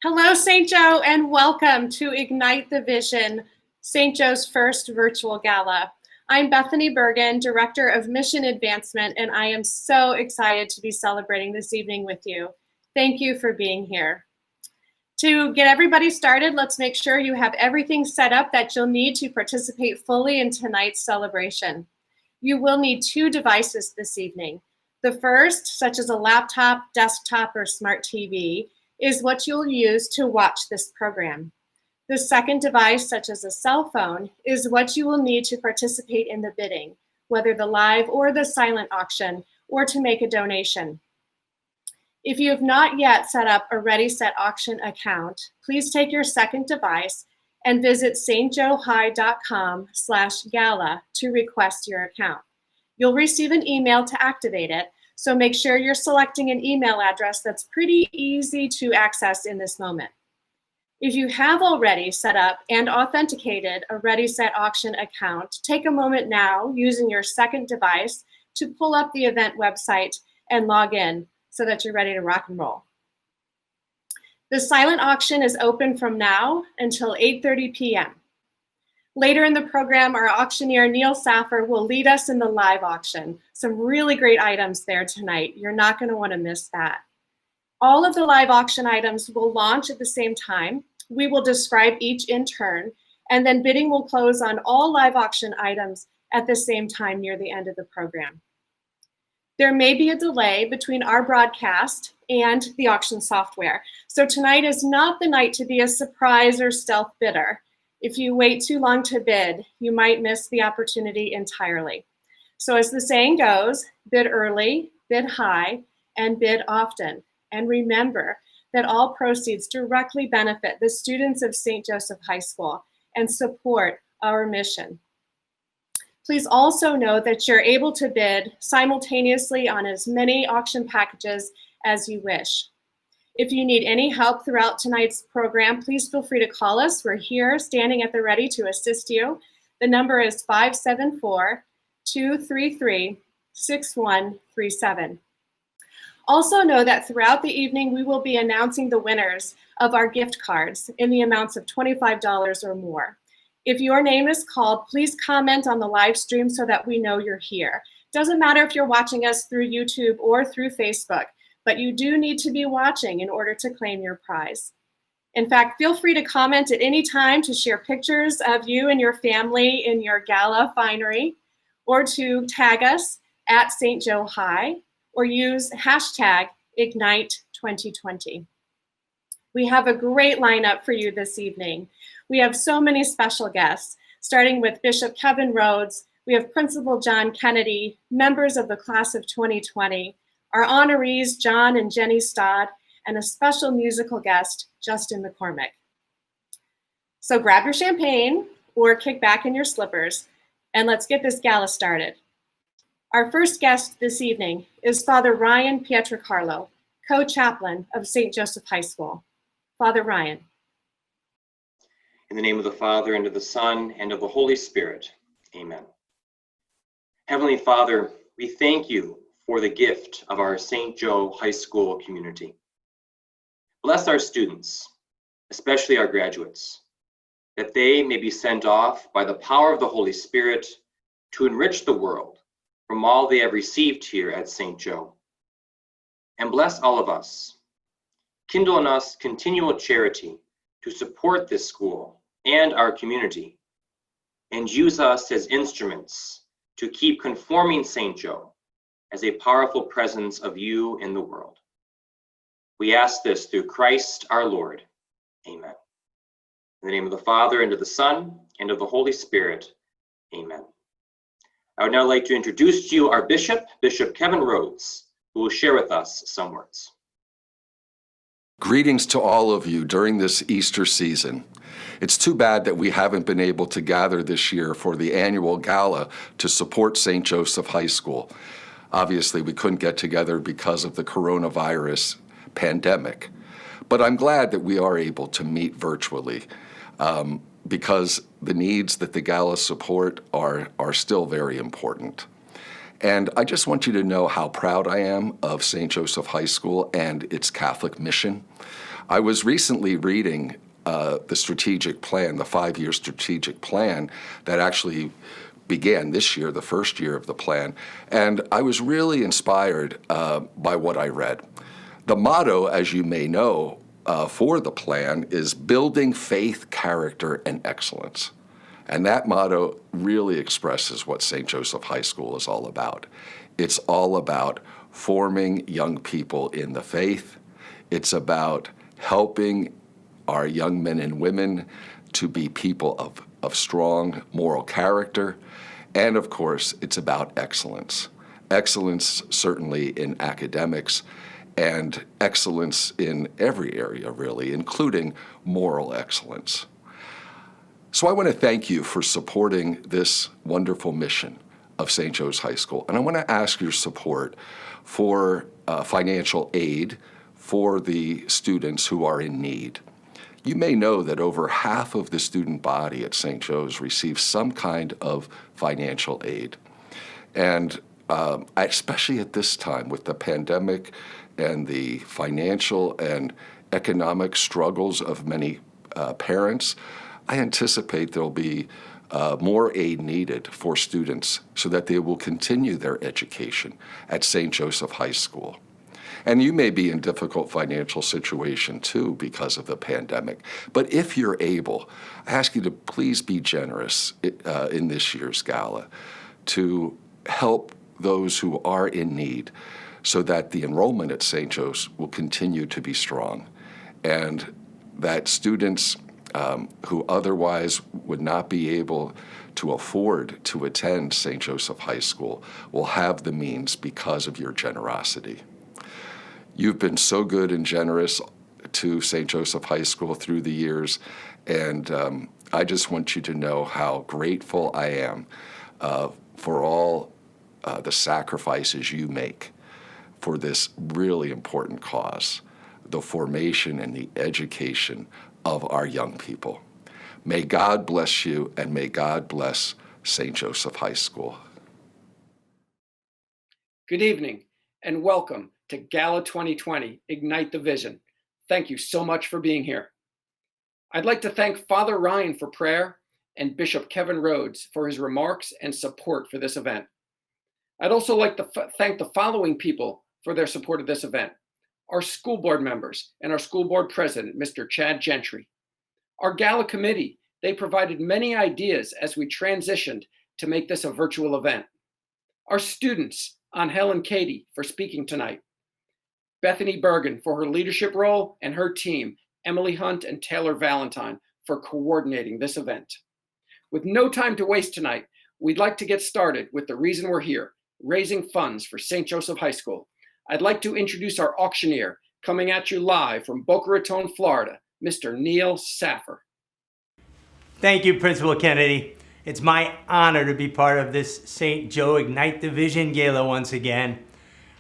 Hello, St. Joe, and welcome to Ignite the Vision, St. Joe's first virtual gala. I'm Bethany Bergen, Director of Mission Advancement, and I am so excited to be celebrating this evening with you. Thank you for being here. To get everybody started, let's make sure you have everything set up that you'll need to participate fully in tonight's celebration. You will need 2 devices this evening. The first, such as a laptop, desktop, or smart TV, is what you'll use to watch this program. The second device, such as a cell phone, is what you will need to participate in the bidding, whether the live or the silent auction, or to make a donation. If you have not yet set up a Ready Set Auction account, please take your second device and visit stjoehigh.com/gala to request your account. You'll receive an email to activate it, so make sure you're selecting an email address that's pretty easy to access in this moment. If you have already set up and authenticated a Ready Set Auction account, take a moment now using your second device to pull up the event website and log in so that you're ready to rock and roll. The silent auction is open from now until 8:30 p.m. Later in the program, our auctioneer, Neil Saffer, will lead us in the live auction. Some really great items there tonight. You're not going to want to miss that. All of the live auction items will launch at the same time. We will describe each in turn, and then bidding will close on all live auction items at the same time near the end of the program. There may be a delay between our broadcast and the auction software, so tonight is not the night to be a surprise or stealth bidder. If you wait too long to bid, you might miss the opportunity entirely. So as the saying goes, bid early, bid high, and bid often. And remember that all proceeds directly benefit the students of St. Joseph High School and support our mission. Please also know that you're able to bid simultaneously on as many auction packages as you wish. If you need any help throughout tonight's program, please feel free to call us. We're here standing at the ready to assist you. The number is 574-233-6137. Also know that throughout the evening, we will be announcing the winners of our gift cards in the amounts of $25 or more. If your name is called, please comment on the live stream so that we know you're here. Doesn't matter if you're watching us through YouTube or through Facebook, but you do need to be watching in order to claim your prize. In fact, feel free to comment at any time to share pictures of you and your family in your gala finery, or to tag us at St. Joe High, or use hashtag Ignite2020. We have a great lineup for you this evening. We have so many special guests, starting with Bishop Kevin Rhodes. We have Principal John Kennedy, members of the class of 2020, our honorees, John and Jenny Stodd, and a special musical guest, Justin McCormick. So grab your champagne or kick back in your slippers, and let's get this gala started. Our first guest this evening is Father Ryan Pietrocarlo, co-chaplain of St. Joseph High School. Father Ryan. In the name of the Father, and of the Son, and of the Holy Spirit, amen. Heavenly Father, we thank you for the gift of our St. Joe High School community. Bless our students, especially our graduates, that they may be sent off by the power of the Holy Spirit to enrich the world from all they have received here at St. Joe. And bless all of us. Kindle in us continual charity to support this school and our community, and use us as instruments to keep conforming St. Joe as a powerful presence of you in the world. We ask this through Christ our Lord. Amen. In the name of the Father, and of the Son, and of the Holy Spirit. Amen. I would now like to introduce to you our bishop, Bishop Kevin Rhodes, who will share with us some words. Greetings to all of you during this Easter season. It's too bad that we haven't been able to gather this year for the annual gala to support St. Joseph High School. Obviously, we couldn't get together because of the coronavirus pandemic, but I'm glad that we are able to meet virtually because the needs that the gala support are still very important. And I just want you to know how proud I am of St. Joseph High School and its Catholic mission. I was recently reading the strategic plan, the 5-year strategic plan that actually began this year, the first year of the plan, and I was really inspired by what I read. The motto, as you may know, for the plan is building faith, character, and excellence. And that motto really expresses what St. Joseph High School is all about. It's all about forming young people in the faith. It's about helping our young men and women to be people of strong moral character. And of course, it's about excellence. Excellence certainly in academics and excellence in every area, really, including moral excellence. So I want to thank you for supporting this wonderful mission of St. Joe's High School. And I want to ask your support for financial aid for the students who are in need. You may know that over half of the student body at St. Joe's receives some kind of financial aid. And especially at this time with the pandemic and the financial and economic struggles of many parents, I anticipate there'll be more aid needed for students so that they will continue their education at St. Joseph High School. And you may be in difficult financial situation too because of the pandemic. But if you're able, I ask you to please be generous in this year's gala to help those who are in need so that the enrollment at St. Joe's will continue to be strong and that students who otherwise would not be able to afford to attend St. Joseph High School will have the means because of your generosity. You've been so good and generous to St. Joseph High School through the years, and I just want you to know how grateful I am for all the sacrifices you make for this really important cause, the formation and the education of our young people. May God bless you, and may God bless St. Joseph High School. Good evening, and welcome to Gala 2020, Ignite the Vision. Thank you so much for being here. I'd like to thank Father Ryan for prayer and Bishop Kevin Rhodes for his remarks and support for this event. I'd also like to thank the following people for their support of this event: our school board members and our school board president, Mr. Chad Gentry. Our Gala committee, they provided many ideas as we transitioned to make this a virtual event. Our students, Angel and Katie, for speaking tonight. Bethany Bergen for her leadership role, and her team, Emily Hunt and Taylor Valentine, for coordinating this event. With no time to waste tonight, we'd like to get started with the reason we're here, raising funds for St. Joseph High School. I'd like to introduce our auctioneer, coming at you live from Boca Raton, Florida, Mr. Neil Saffer. Thank you, Principal Kennedy. It's my honor to be part of this St. Joe Ignite the Vision Gala once again.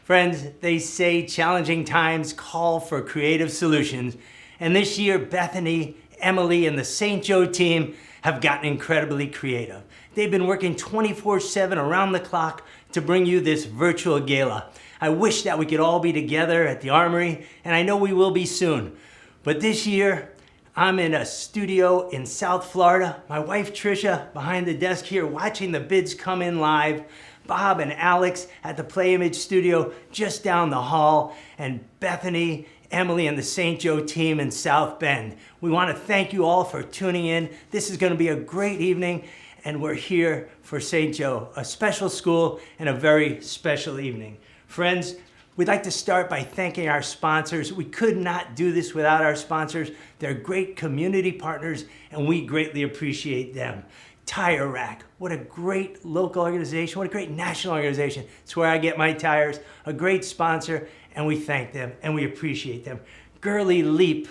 Friends, they say challenging times call for creative solutions, and this year Bethany, Emily, and the St. Joe team have gotten incredibly creative. They've been working 24/7 around the clock to bring you this virtual gala. I wish that we could all be together at the Armory, and I know we will be soon. But this year, I'm in a studio in South Florida. My wife Trisha behind the desk here watching the bids come in live. Bob and Alex at the Play Image studio just down the hall. And Bethany, Emily, and the St. Joe team in South Bend. We want to thank you all for tuning in. This is going to be a great evening, and we're here for St. Joe, a special school and a very special evening. Friends, we'd like to start by thanking our sponsors. We could not do this without our sponsors. They're great community partners, and we greatly appreciate them. Tire Rack, what a great local organization, what a great national organization. It's where I get my tires, a great sponsor, and we thank them and we appreciate them. Gurley Leap,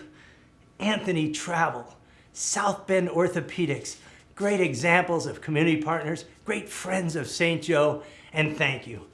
Anthony Travel, South Bend Orthopedics, great examples of community partners, great friends of St. Joe, and thank you.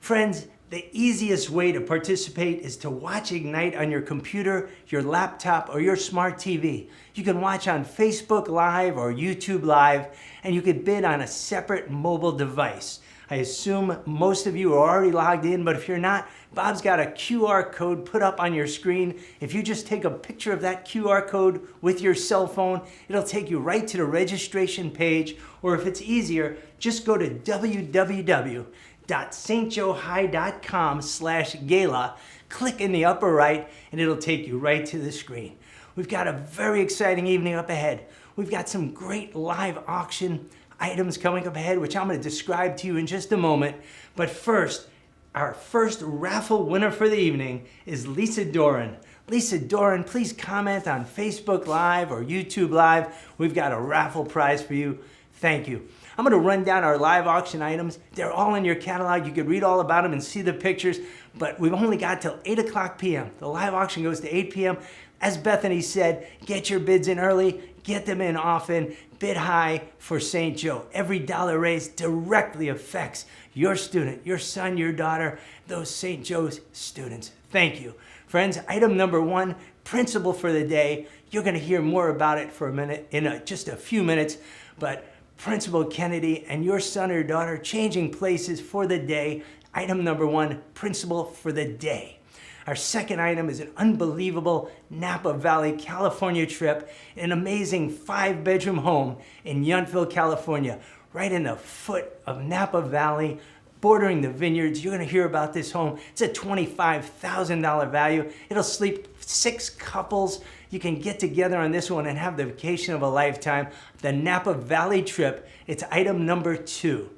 Friends, the easiest way to participate is to watch Ignite on your computer, your laptop, or your smart TV. You can watch on Facebook Live or YouTube Live, and you can bid on a separate mobile device. I assume most of you are already logged in, but if you're not, Bob's got a QR code put up on your screen. If you just take a picture of that QR code with your cell phone, it'll take you right to the registration page, or if it's easier, just go to www.stjoehigh.com/gala, click in the upper right, and it'll take you right to the screen. We've got a very exciting evening up ahead. We've got some great live auction items coming up ahead, which I'm going to describe to you in just a moment. But first, our first raffle winner for the evening is Lisa Doran. Lisa Doran, please comment on Facebook Live or YouTube Live. We've got a raffle prize for you. Thank you. I'm going to run down our live auction items. They're all in your catalog. You can read all about them and see the pictures, but we've only got till 8 o'clock p.m. The live auction goes to 8 p.m. As Bethany said, get your bids in early, get them in often, bid high for St. Joe. Every dollar raised directly affects your student, your son, your daughter, those St. Joe's students. Thank you. Friends, item number 1, principle for the day. You're going to hear more about it for a minute, in just a few minutes, but Principal Kennedy and your son or daughter changing places for the day. Item number 1, principle for the day. Our second item is an unbelievable Napa Valley, California trip, an amazing 5-bedroom home in Yountville, California, right in the foot of Napa Valley, bordering the vineyards. You're going to hear about this home. It's a $25,000 value. It'll sleep 6 couples. You can get together on this one and have the vacation of a lifetime. The Napa Valley trip, it's item number 2.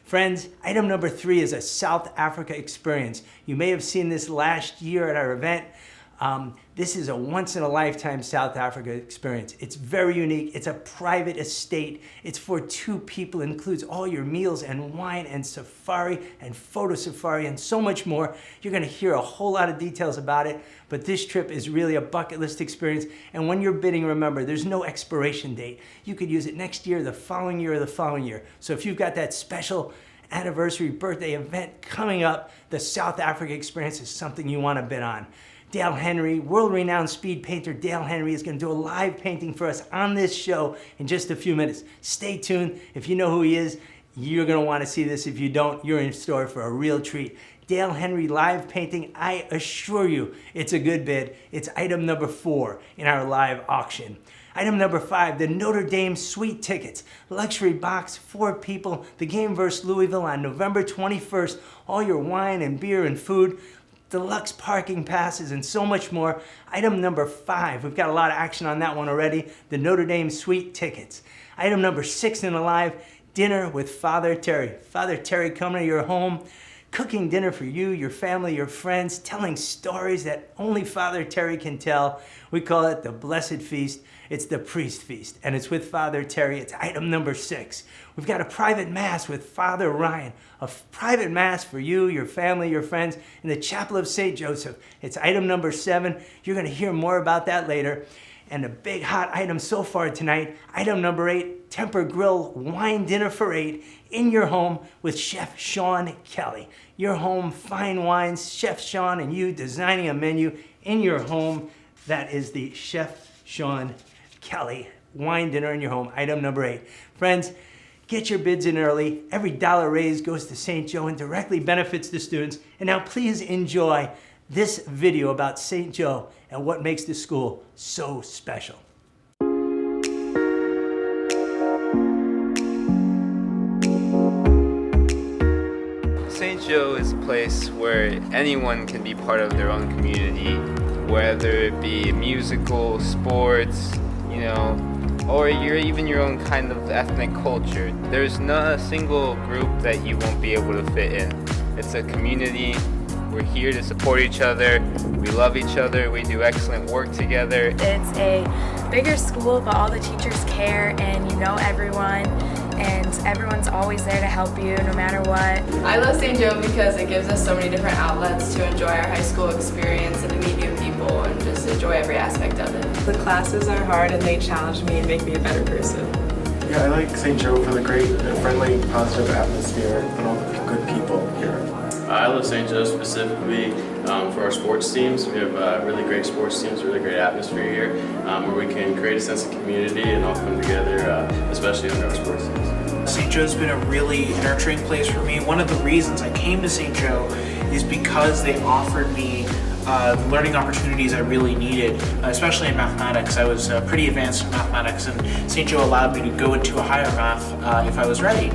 Friends, item number 3 is a South Africa experience. You may have seen this last year at our event. This is a once-in-a-lifetime South Africa experience. It's very unique. It's a private estate. It's for 2 people. It includes all your meals and wine and safari and photo safari and so much more. You're going to hear a whole lot of details about it, but this trip is really a bucket list experience. And when you're bidding, remember, there's no expiration date. You could use it next year, the following year, or the following year. So if you've got that special anniversary birthday event coming up, the South Africa experience is something you want to bid on. Dale Henry, world-renowned speed painter Dale Henry, is going to do a live painting for us on this show in just a few minutes. Stay tuned. If you know who he is, you're going to want to see this. If you don't, you're in store for a real treat. Dale Henry live painting, I assure you, it's a good bid. It's item number 4 in our live auction. Item number 5, the Notre Dame Suite Tickets. Luxury box, 4 people. The game versus Louisville on November 21st. All your wine and beer and food. Deluxe parking passes, and so much more. Item number 5, we've got a lot of action on that one already, the Notre Dame Suite Tickets. Item number 6 in the live, dinner with Father Terry. Father Terry coming to your home, cooking dinner for you, your family, your friends, telling stories that only Father Terry can tell. We call it the Blessed Feast. It's the Priest Feast, and it's with Father Terry. It's item number 6. We've got a private mass with Father Ryan, a private mass for you, your family, your friends, in the Chapel of St. Joseph. It's item number 7. You're going to hear more about that later. And a big hot item so far tonight, item number 8, Temper Grill wine dinner for 8 in your home with Chef Sean Kelly. Your home, fine wines, Chef Sean and you designing a menu in your home. That is the Chef Sean Kelly wine dinner in your home, item number 8. Friends, get your bids in early. Every dollar raised goes to St. Joe and directly benefits the students. And now please enjoy this video about St. Joe and what makes the school so special. St. Joe is a place where anyone can be part of their own community, whether it be musical, sports, or even your own kind of ethnic culture. There's not a single group that you won't be able to fit in. It's a community. We're here to support each other. We love each other. We do excellent work together. It's a bigger school, but all the teachers care and you know everyone, and everyone's always there to help you no matter what. I love St. Joe because it gives us so many different outlets to enjoy our high school experience and to meet new people and just enjoy every aspect of it. The classes are hard and they challenge me and make me a better person. Yeah, I like St. Joe for the great, friendly, positive atmosphere and all the good people here. I love St. Joe specifically for our sports teams. We have really great sports teams, really great atmosphere here, where we can create a sense of community and all come together, especially under our sports teams. St. Joe's been a really nurturing place for me. One of the reasons I came to St. Joe is because they offered me the learning opportunities I really needed, especially in mathematics. I was pretty advanced in mathematics, and St. Joe allowed me to go into a higher math if I was ready.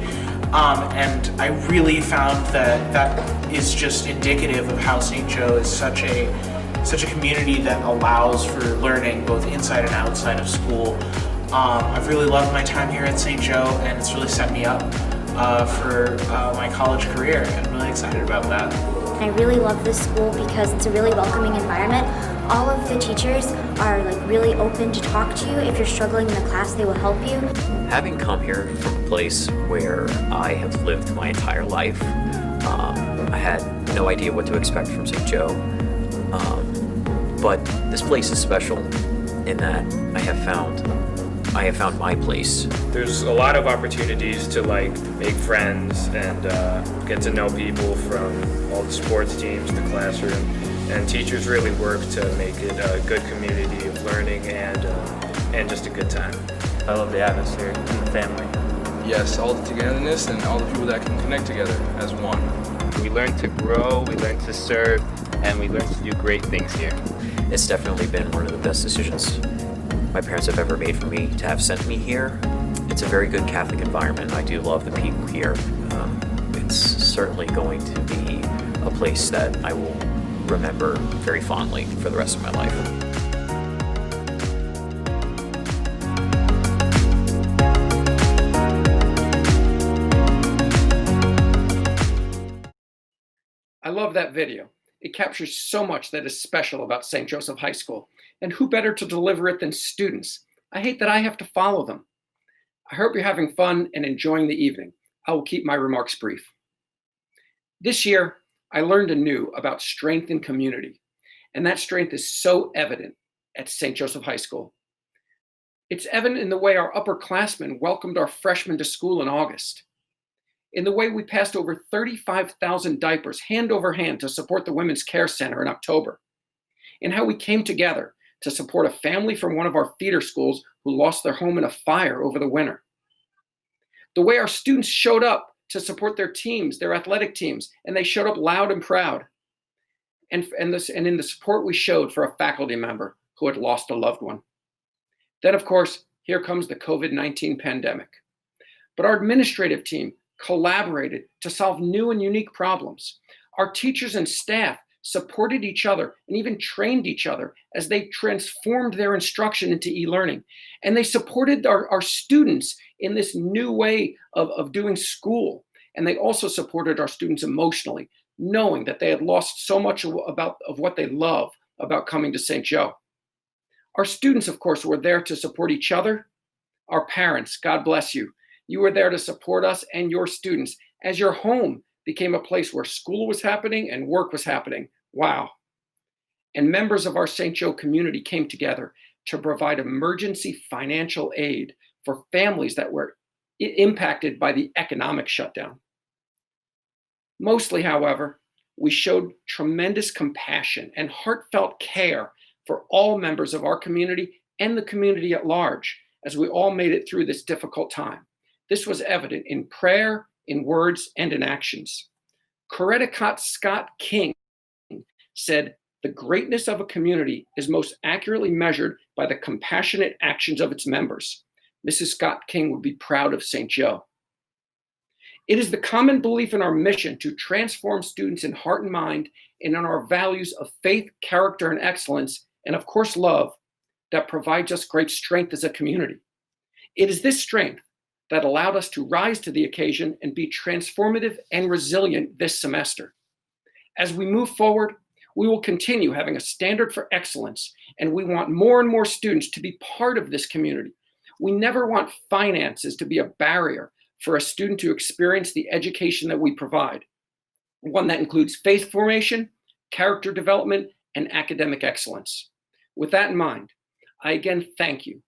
And I really found that is just indicative of how St. Joe is such a community that allows for learning both inside and outside of school. I've really loved my time here at St. Joe, and it's really set me up for my college career. I'm really excited about that. I really love this school because it's a really welcoming environment. All of the teachers are really open to talk to you. If you're struggling in the class, they will help you. Having come here from a place where I have lived my entire life, I had no idea what to expect from St. Joe. But this place is special in that I have found my place. There's a lot of opportunities to make friends and get to know people from all the sports teams, the classroom, and teachers really work to make it a good community of learning and just a good time. I love the atmosphere and the family. Yes, all the togetherness and all the people that can connect together as one. We learn to grow, we learn to serve, and we learn to do great things here. It's definitely been one of the best decisions my parents have ever made for me to have sent me here. It's a very good Catholic environment. I do love the people here. It's certainly going to be a place that I will remember very fondly for the rest of my life. I love that video. It captures so much that is special about St. Joseph High School, and who better to deliver it than students? I hate that I have to follow them. I hope you're having fun and enjoying the evening. I will keep my remarks brief. This year, I learned anew about strength in community, and that strength is so evident at St. Joseph High School. It's evident in the way our upperclassmen welcomed our freshmen to school in August, in the way we passed over 35,000 diapers hand over hand to support the Women's Care Center in October, in how we came together to support a family from one of our feeder schools who lost their home in a fire over the winter, the way our students showed up to support their teams, their athletic teams, and they showed up loud and proud, and in the support we showed for a faculty member who had lost a loved one. Then, of course, here comes the COVID-19 pandemic. But our administrative team collaborated to solve new and unique problems. Our teachers and staff supported each other and even trained each other as they transformed their instruction into e-learning. And they supported our students in this new way of doing school. And they also supported our students emotionally, knowing that they had lost so much of what they love about coming to St. Joe. Our students, of course, were there to support each other. Our parents, God bless you. You were there to support us and your students as your home became a place where school was happening and work was happening. Wow. And members of our St. Joe community came together to provide emergency financial aid for families that were impacted by the economic shutdown. Mostly, however, we showed tremendous compassion and heartfelt care for all members of our community and the community at large as we all made it through this difficult time. This was evident in prayer, in words, and in actions. Coretta Scott King said, "The greatness of a community is most accurately measured by the compassionate actions of its members." Mrs. Scott King would be proud of St. Joe. It is the common belief in our mission to transform students in heart and mind and in our values of faith, character, and excellence, and of course, love, that provides us great strength as a community. It is this strength that allowed us to rise to the occasion and be transformative and resilient this semester. As we move forward, we will continue having a standard for excellence, and we want more and more students to be part of this community. We never want finances to be a barrier for a student to experience the education that we provide, one that includes faith formation, character development, and academic excellence. With that in mind, I again thank you.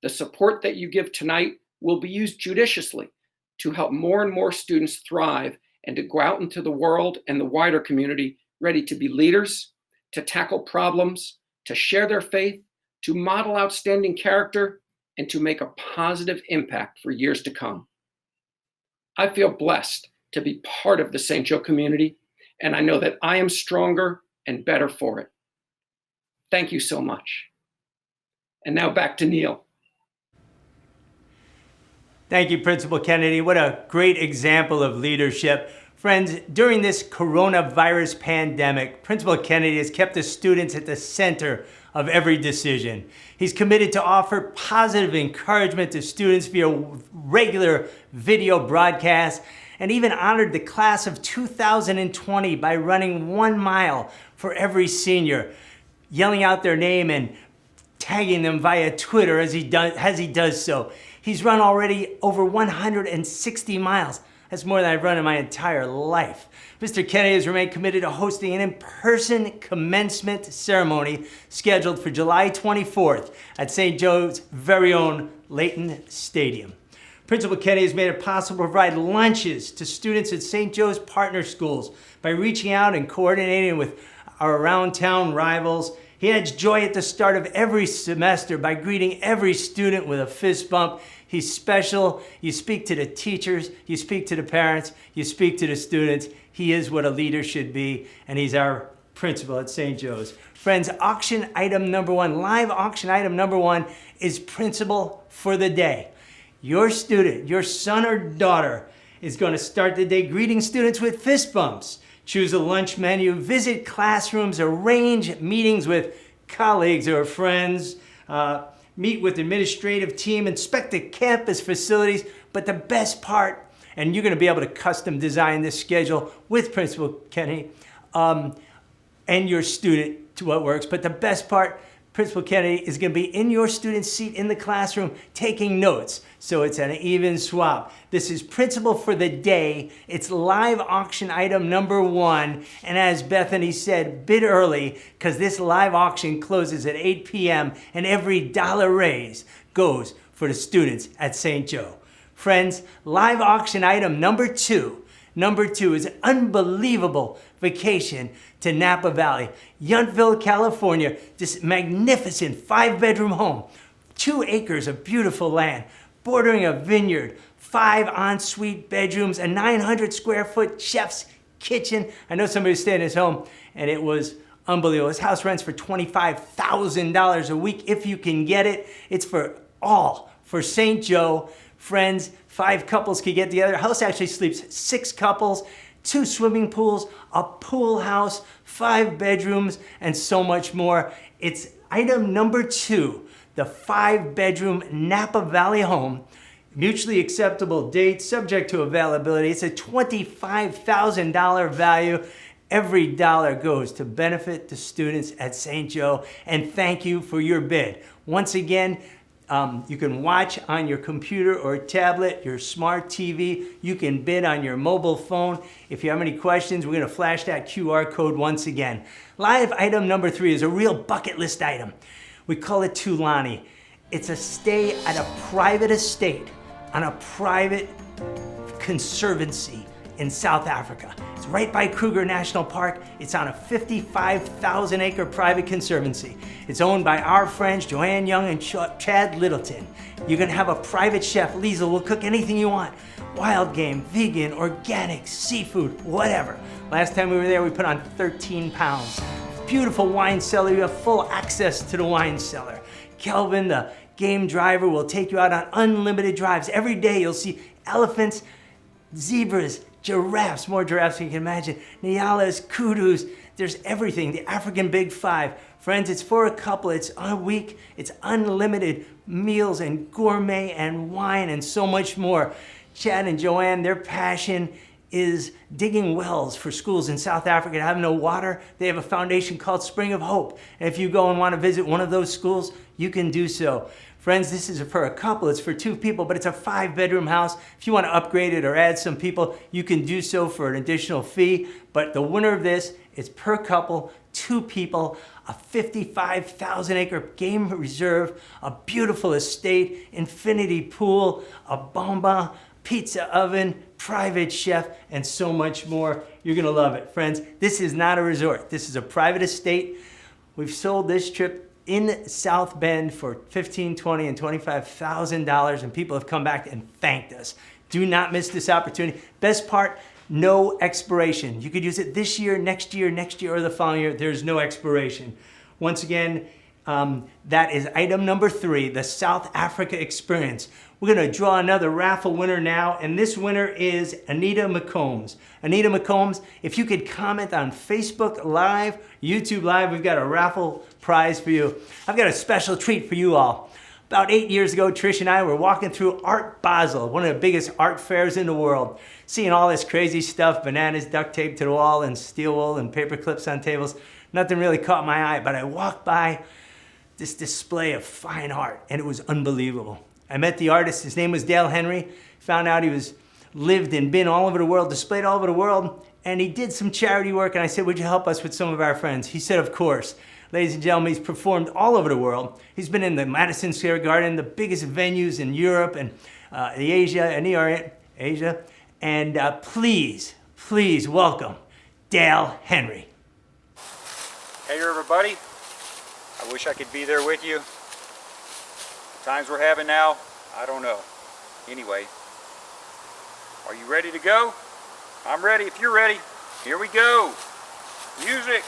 The support that you give tonight will be used judiciously to help more and more students thrive and to go out into the world and the wider community ready to be leaders, to tackle problems, to share their faith, to model outstanding character, and to make a positive impact for years to come. I feel blessed to be part of the St. Joe community, and I know that I am stronger and better for it. Thank you so much. And now back to Neil. Thank you, Principal Kennedy. What a great example of leadership. Friends, during this coronavirus pandemic, Principal Kennedy has kept the students at the center of every decision. He's committed to offer positive encouragement to students via regular video broadcasts, and even honored the class of 2020 by running 1 mile for every senior, yelling out their name and tagging them via Twitter as he does so. He's run already over 160 miles. That's more than I've run in my entire life. Mr. Kennedy has remained committed to hosting an in-person commencement ceremony scheduled for July 24th at St. Joe's very own Layton Stadium. Principal Kennedy has made it possible to provide lunches to students at St. Joe's partner schools by reaching out and coordinating with our around-town rivals. He adds joy at the start of every semester by greeting every student with a fist bump. He's special. You speak to the teachers, you speak to the parents, you speak to the students. He is what a leader should be, and he's our principal at St. Joe's. Friends, auction item number one, live auction item number one is principal for the day. Your student, your son or daughter, is going to start the day greeting students with fist bumps. Choose a lunch menu, visit classrooms, arrange meetings with colleagues or friends, meet with the administrative team, inspect the campus facilities. But the best part, and you're going to be able to custom design this schedule with Principal Kennedy and your student to what works. But the best part, Principal Kennedy is going to be in your student's seat in the classroom taking notes. So it's an even swap. This is Principal for the Day. It's live auction item number one. And as Bethany said, bid early because this live auction closes at 8 p.m. and every dollar raised goes for the students at St. Joe. Friends, live auction item number two. Number two is an unbelievable vacation to Napa Valley, Yountville, California. This magnificent 5-bedroom home, 2 acres of beautiful land, bordering a vineyard, 5 ensuite bedrooms, a 900 square foot chef's kitchen. I know somebody was staying in his home and it was unbelievable. His house rents for $25,000 a week if you can get it. It's for all, for St. Joe. Friends, 5 couples could get together. House actually sleeps 6 couples, 2 swimming pools, a pool house, 5 bedrooms, and so much more. It's item number 2, the 5-bedroom Napa Valley home. Mutually acceptable date, subject to availability. It's a $25,000 value. Every dollar goes to benefit the students at St. Joe. And thank you for your bid. Once again, you can watch on your computer or tablet, your smart TV. You can bid on your mobile phone. If you have any questions, we're going to flash that QR code once again. Live item number 3 is a real bucket list item. We call it Tulani. It's a stay at a private estate on a private conservancy in South Africa. It's right by Kruger National Park. It's on a 55,000 acre private conservancy. It's owned by our friends Joanne Young and Chad Littleton. You're gonna have a private chef. Liesl will cook anything you want. Wild game, vegan, organic, seafood, whatever. Last time we were there, we put on 13 pounds. Beautiful wine cellar. You have full access to the wine cellar. Kelvin, the game driver, will take you out on unlimited drives. Every day you'll see elephants, zebras, giraffes, more giraffes than you can imagine, nyalas, kudus, there's everything, the African Big Five. Friends, it's for a couple, it's a week, it's unlimited meals and gourmet and wine and so much more. Chad and Joanne, their passion is digging wells for schools in South Africa that have no water. They have a foundation called Spring of Hope. And if you go and want to visit one of those schools, you can do so. Friends, this is for a couple, it's for 2 people, but it's a 5-bedroom house. If you want to upgrade it or add some people, you can do so for an additional fee. But the winner of this is per couple, 2 people, a 55,000 acre game reserve, a beautiful estate, infinity pool, a bomba, pizza oven, private chef, and so much more. You're gonna love it. Friends, this is not a resort. This is a private estate. We've sold this trip in South Bend for $15,000, $20,000, and $25,000, and people have come back and thanked us. Do not miss this opportunity. Best part, no expiration. You could use it this year, next year, or the following year. There's no expiration. Once again, that is item number 3, the South Africa experience. We're going to draw another raffle winner now, and this winner is Anita McCombs. Anita McCombs, if you could comment on Facebook Live, YouTube Live, we've got a raffle prize for you. I've got a special treat for you all. About 8 years ago, Trish and I were walking through Art Basel, one of the biggest art fairs in the world, seeing all this crazy stuff, bananas duct taped to the wall and steel wool and paper clips on tables. Nothing really caught my eye, but I walked by this display of fine art, and it was unbelievable. I met the artist. His name was Dale Henry. Found out he was lived and been all over the world, displayed all over the world, and he did some charity work, and I said, would you help us with some of our friends? He said, of course. Ladies and gentlemen, he's performed all over the world. He's been in the Madison Square Garden, the biggest venues in Europe and Asia. And please welcome Dale Henry. Hey everybody, I wish I could be there with you. The times we're having now, I don't know. Anyway, are you ready to go? I'm ready if you're ready. Here we go. Music.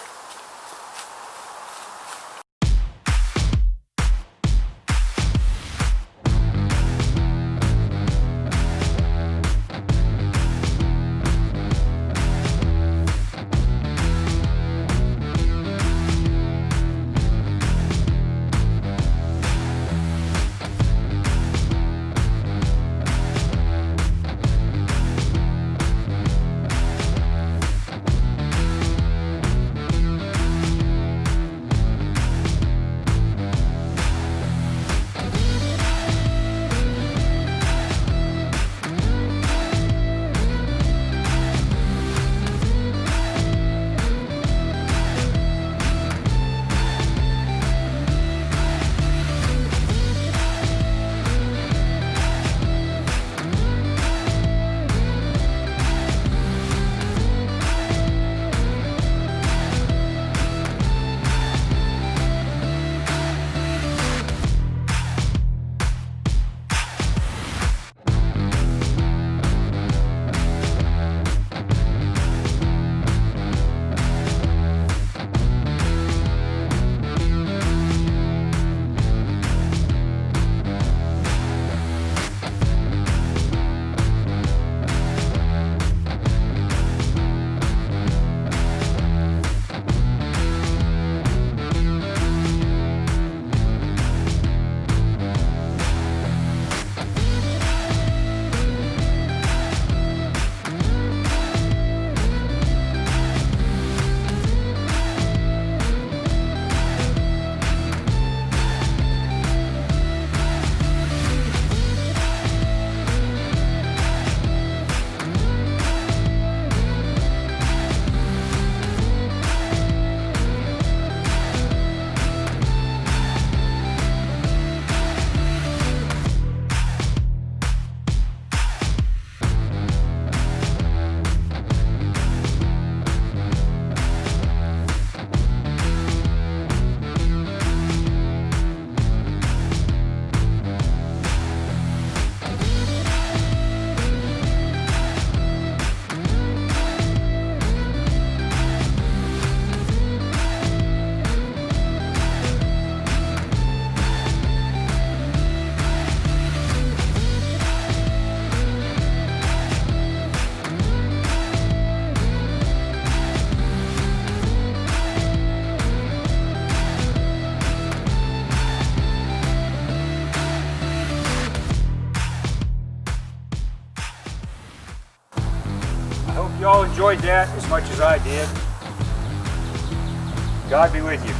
Y'all enjoyed that as much as I did. God be with you.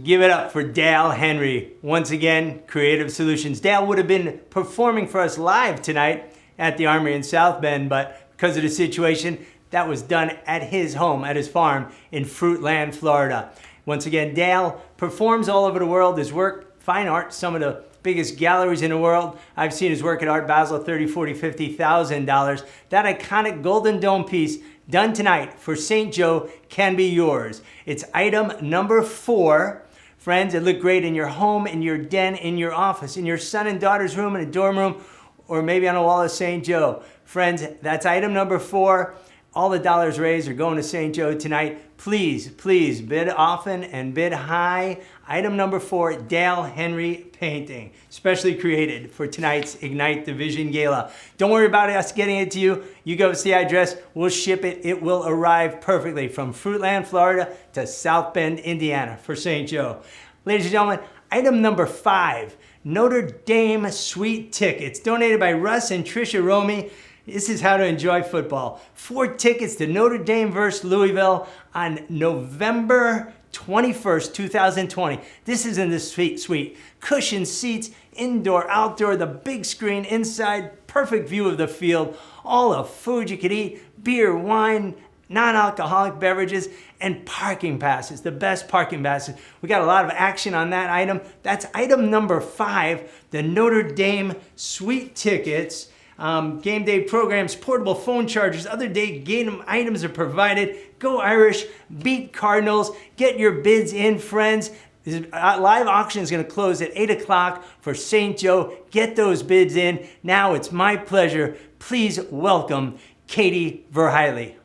Give it up for Dale Henry. Once again, Creative Solutions. Dale would have been performing for us live tonight at the Armory in South Bend, but because of the situation, that was done at his home, at his farm in Fruitland, Florida. Once again, Dale performs all over the world. His work, fine art, some of the biggest galleries in the world. I've seen his work at Art Basel, $30,000, $40,000, $50,000. That iconic Golden Dome piece done tonight for St. Joe can be yours. It's item number 4. Friends, it looked great in your home, in your den, in your office, in your son and daughter's room, in a dorm room, or maybe on a wall of St. Joe. Friends, that's item number 4. All the dollars raised are going to St. Joe tonight. Please, please bid often and bid high. Item number 4, Dale Henry painting, specially created for tonight's Ignite the Vision Gala. Don't worry about us getting it to you. You go see the address, we'll ship it. It will arrive perfectly from Fruitland, Florida to South Bend, Indiana for St. Joe. Ladies and gentlemen, item number 5, Notre Dame Sweet Tickets, donated by Russ and Tricia Romy. This is how to enjoy football. 4 tickets to Notre Dame versus Louisville on November 21st, 2020. This is in the suite. Cushioned seats, indoor, outdoor, the big screen inside, perfect view of the field, all the food you could eat, beer, wine, non-alcoholic beverages, and parking passes, the best parking passes. We got a lot of action on that item. That's item number 5, the Notre Dame Sweet Tickets. Game day programs, portable phone chargers, other day game items are provided. Go Irish, beat Cardinals, get your bids in, friends. This live auction is going to close at 8 o'clock for St. Joe. Get those bids in. Now it's my pleasure. Please welcome Katie Verheily.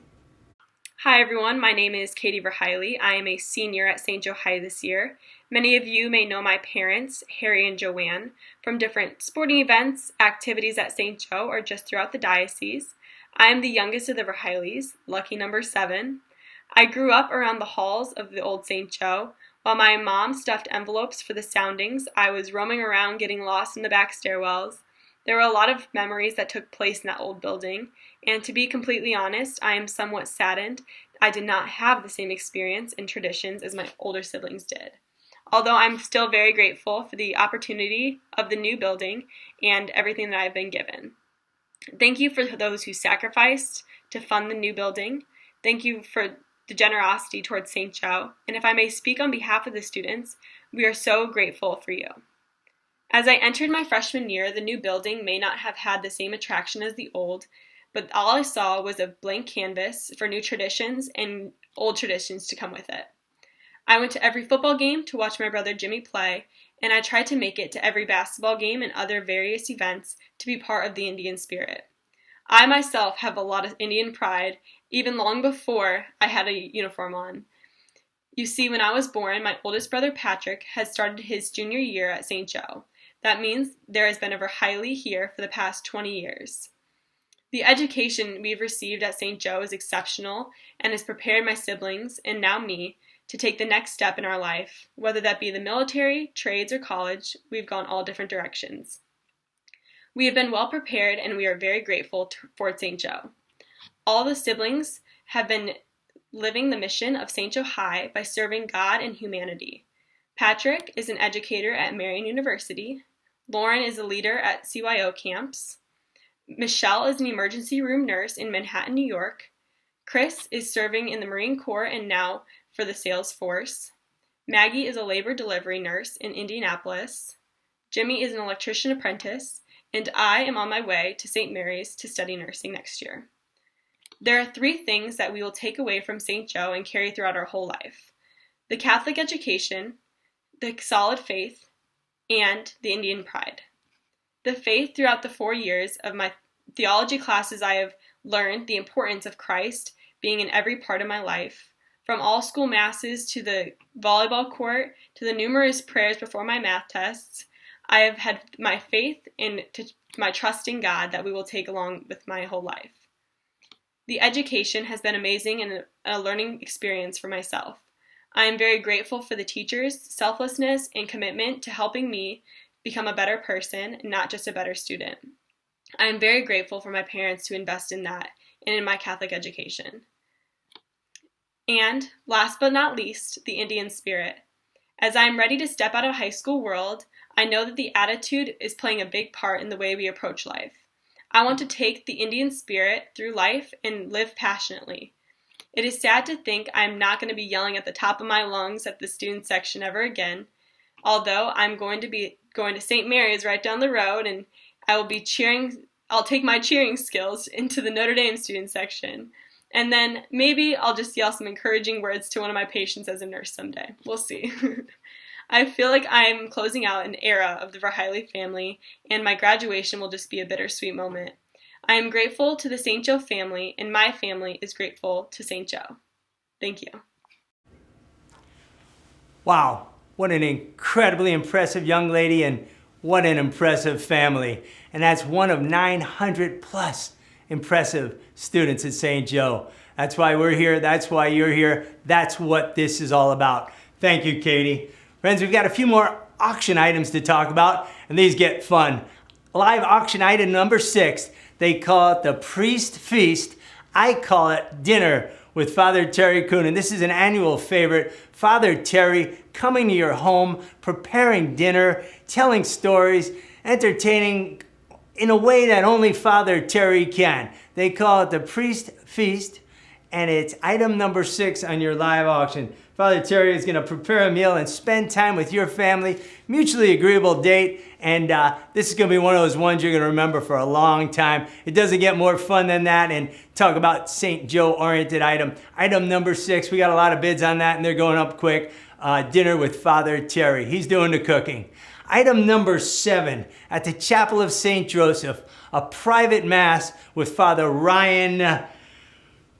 Hi everyone, my name is Katie Verheily. I am a senior at St. Joe High this year. Many of you may know my parents, Harry and Joanne, from different sporting events, activities at St. Joe, or just throughout the diocese. I am the youngest of the Verheilis, lucky number 7. I grew up around the halls of the old St. Joe. While my mom stuffed envelopes for the soundings, I was roaming around getting lost in the back stairwells. There were a lot of memories that took place in that old building, and to be completely honest, I am somewhat saddened I did not have the same experience and traditions as my older siblings did. Although I'm still very grateful for the opportunity of the new building and everything that I've been given. Thank you for those who sacrificed to fund the new building. Thank you for the generosity towards St. Joe. And if I may speak on behalf of the students, we are so grateful for you. As I entered my freshman year, the new building may not have had the same attraction as the old, but all I saw was a blank canvas for new traditions and old traditions to come with it. I went to every football game to watch my brother Jimmy play, and I tried to make it to every basketball game and other various events to be part of the Indian spirit. I myself have a lot of Indian pride, even long before I had a uniform on. You see, when I was born, my oldest brother Patrick had started his junior year at St. Joe. That means there has been a Verheily here for the past 20 years. The education we've received at St. Joe is exceptional and has prepared my siblings, and now me, to take the next step in our life. Whether that be the military, trades, or college, we've gone all different directions. We have been well prepared, and we are very grateful for St. Joe. All the siblings have been living the mission of St. Joe High by serving God and humanity. Patrick is an educator at Marian University. Lauren is a leader at CYO camps. Michelle is an emergency room nurse in Manhattan, New York. Chris is serving in the Marine Corps and now for the sales force. Maggie is a labor delivery nurse in Indianapolis. Jimmy is an electrician apprentice, and I am on my way to St. Mary's to study nursing next year. There are 3 things that we will take away from St. Joe and carry throughout our whole life: the Catholic education, the solid faith, and the Indian pride. The faith. Throughout the 4 years of my theology classes, I have learned the importance of Christ being in every part of my life. From all school masses to the volleyball court to the numerous prayers before my math tests, I have had my faith and my trust in God that we will take along with my whole life. The education has been amazing and a learning experience for myself. I am very grateful for the teachers' selflessness and commitment to helping me become a better person, not just a better student. I am very grateful for my parents to invest in that and in my Catholic education. And last but not least, the Indian spirit. As I am ready to step out of high school world, I know that the attitude is playing a big part in the way we approach life. I want to take the Indian spirit through life and live passionately. It is sad to think I am not going to be yelling at the top of my lungs at the student section ever again, although I'm going to be going to St. Mary's right down the road, and I'll take my cheering skills into the Notre Dame student section. And then maybe I'll just yell some encouraging words to one of my patients as a nurse someday. We'll see. I feel like I'm closing out an era of the Verheily family, and my graduation will just be a bittersweet moment. I am grateful to the St. Joe family, and my family is grateful to St. Joe. Thank you. Wow, what an incredibly impressive young lady, and what an impressive family. And that's one of 900 plus impressive students at St. Joe. That's why we're here. That's why you're here. That's what this is all about. Thank you, Katie. Friends, we've got a few more auction items to talk about, and these get fun. Live auction item number 6. They call it the Priest Feast. I call it Dinner with Father Terry Kuhn. And this is an annual favorite. Father Terry coming to your home, preparing dinner, telling stories, entertaining in a way that only Father Terry can. They call it the Priest Feast, and it's item number 6 on your live auction. Father Terry is going to prepare a meal and spend time with your family, mutually agreeable date, and this is going to be one of those ones you're going to remember for a long time. It doesn't get more fun than that. And talk about St. Joe-oriented item. Item number 6, we got a lot of bids on that, and they're going up quick. Dinner with Father Terry. He's doing the cooking. Item number 7, at the Chapel of St. Joseph, a private mass with Father Ryan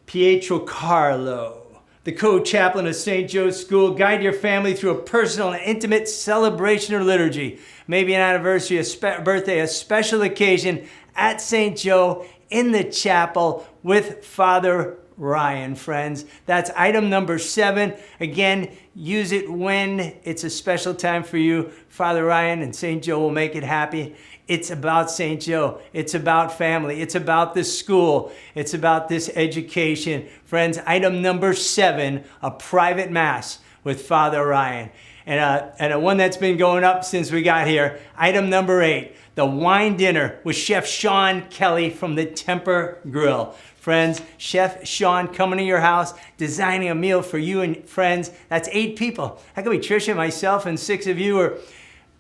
Pietrocarlo, the co-chaplain of St. Joe's School. Guide your family through a personal and intimate celebration or liturgy. Maybe an anniversary, a birthday, a special occasion at St. Joe in the chapel with Father Ryan, friends. That's item number 7. Again, use it when it's a special time for you. Father Ryan and St. Joe will make it happy. It's about St. Joe. It's about family. It's about this school. It's about this education. Friends, item number 7, a private mass with Father Ryan. And a one that's been going up since we got here. Item number 8, the wine dinner with Chef Sean Kelly from the Temper Grill. Friends, Chef Sean coming to your house, designing a meal for you and friends. That's 8 people. That could be Tricia, myself, and 6 of you,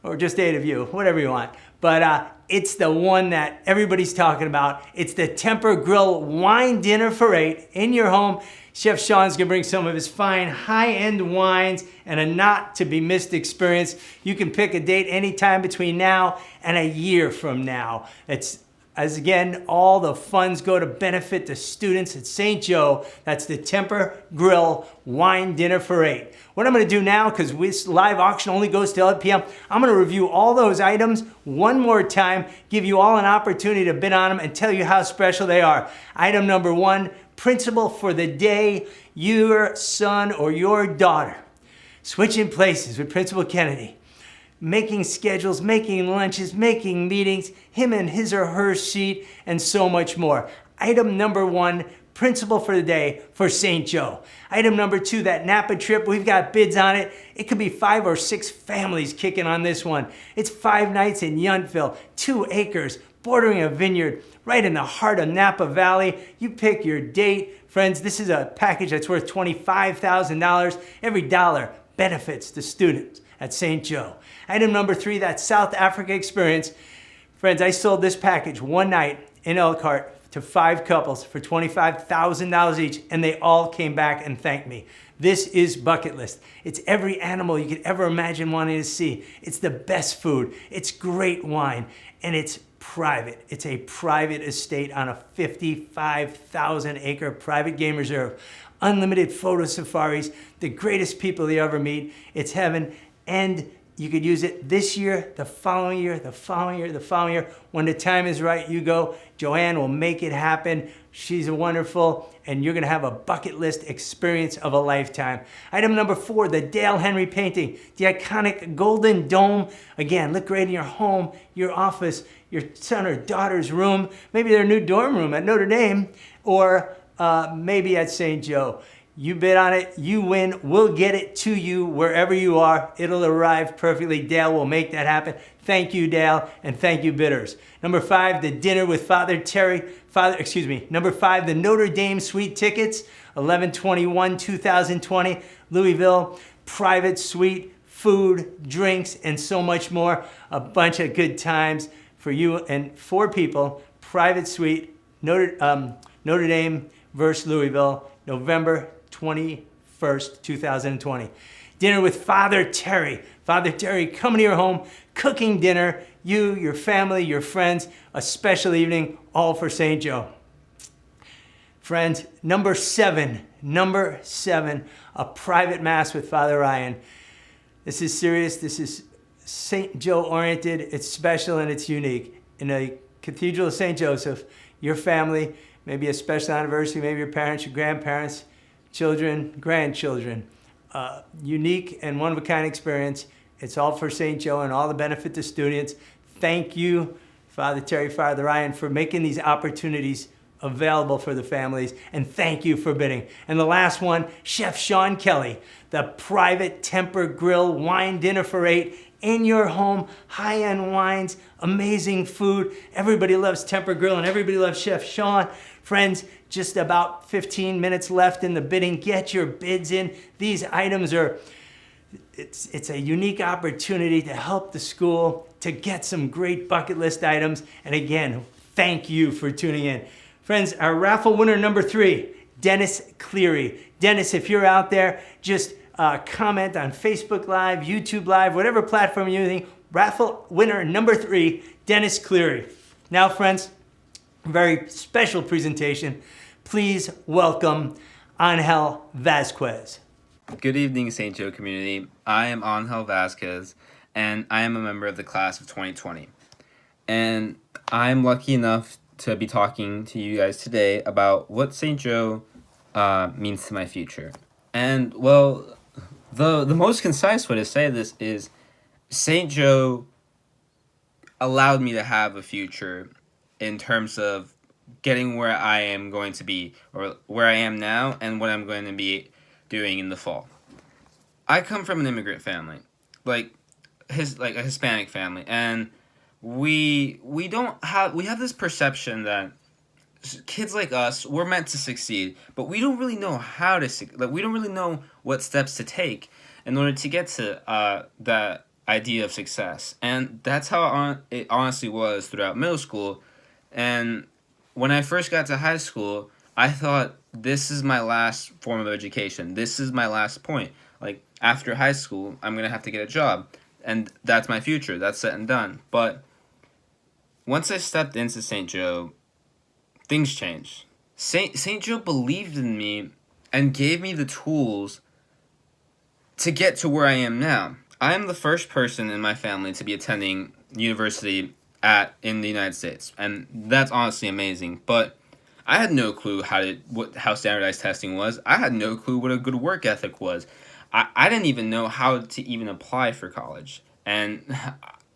or just 8 of you, whatever you want. But it's the one that everybody's talking about. It's the Temper Grill wine dinner for 8 in your home. Chef Sean's gonna bring some of his fine high-end wines and a not to be missed experience. You can pick a date anytime between now and a year from now. As again, all the funds go to benefit the students at St. Joe. That's the Temper Grill wine dinner for 8. What I'm gonna do now, because this live auction only goes till 8 p.m., I'm gonna review all those items one more time, give you all an opportunity to bid on them and tell you how special they are. Item number 1, principle for the day, your son or your daughter. Switching places with Principal Kennedy. Making schedules, making lunches, making meetings, him and his or her sheet, and so much more. Item number 1, principle for the day for St. Joe. Item number 2, that Napa trip, we've got bids on it. It could be 5 or 6 families kicking on this one. It's 5 nights in Yountville, 2 acres, bordering a vineyard, right in the heart of Napa Valley. You pick your date. Friends, this is a package that's worth $25,000. Every dollar benefits the students at St. Joe. Item number 3, that South Africa experience. Friends, I sold this package one night in Elkhart to 5 couples for $25,000 each, and they all came back and thanked me. This is bucket list. It's every animal you could ever imagine wanting to see. It's the best food. It's great wine, and it's private. It's a private estate on a 55,000 acre private game reserve. Unlimited photo safaris, the greatest people you ever meet. It's heaven, and you could use it this year, the following year, the following year, the following year. When the time is right, you go. Joanne will make it happen. She's wonderful, and you're gonna have a bucket list experience of a lifetime. Item number 4, the Dale Henry painting, the iconic Golden Dome. Again, look great in your home, your office, your son or daughter's room, maybe their new dorm room at Notre Dame, or maybe at St. Joe. You bid on it, you win. We'll get it to you wherever you are. It'll arrive perfectly. Dale will make that happen. Thank you, Dale, and thank you, bidders. Number 5, the dinner with Father Terry. Number 5, the Notre Dame suite tickets, 11/21/2020, Louisville, private suite, food, drinks, and so much more. A bunch of good times for you and 4 people. Private suite, Notre Dame versus Louisville, November 21st, 2020. Dinner with Father Terry. Father Terry coming to your home, cooking dinner, you, your family, your friends, a special evening, all for St. Joe. Friends, number seven, a private mass with Father Ryan. This is serious, this is St. Joe oriented, it's special and it's unique. In a Cathedral of St. Joseph, your family, maybe a special anniversary, maybe your parents, your grandparents, children, grandchildren. Unique and one-of-a-kind experience. It's all for St. Joe and all the benefit to students. Thank you, Father Terry, Father Ryan, for making these opportunities available for the families, and thank you for bidding. And the last one, Chef Sean Kelly, the private Temper Grill wine dinner for 8 in your home, high-end wines, amazing food. Everybody loves Temper Grill and everybody loves Chef Sean. Friends, just about 15 minutes left in the bidding. Get your bids in. These items are, it's a unique opportunity to help the school, to get some great bucket list items. And again, thank you for tuning in. Friends, our raffle winner number 3, Dennis Cleary. Dennis, if you're out there, just comment on Facebook Live, YouTube Live, whatever platform you're using. Raffle winner number 3, Dennis Cleary. Now, friends, a very special presentation. Please welcome Angel Vasquez. Good evening, St. Joe community. I am Angel Vasquez, and I am a member of the class of 2020. And I'm lucky enough to be talking to you guys today about what St. Joe means to my future. And, well, the most concise way to say this is St. Joe allowed me to have a future in terms of getting where I am going to be, or where I am now, and what I'm going to be doing in the fall. I come from an immigrant family, like a Hispanic family, and we have this perception that kids like us, we're meant to succeed, but we don't really know how to we don't really know what steps to take in order to get to that idea of success. And that's how it honestly was throughout middle school. And when I first got to high school, I thought, this is my last form of education. This is my last point. Like, after high school, I'm going to have to get a job. And that's my future. That's set and done. But once I stepped into St. Joe, things changed. St. Joe believed in me and gave me the tools to get to where I am now. I am the first person in my family to be attending university in the United States, and that's honestly amazing. But I had no clue how standardized testing was. I had no clue what a good work ethic was. I didn't even know how to even apply for college, and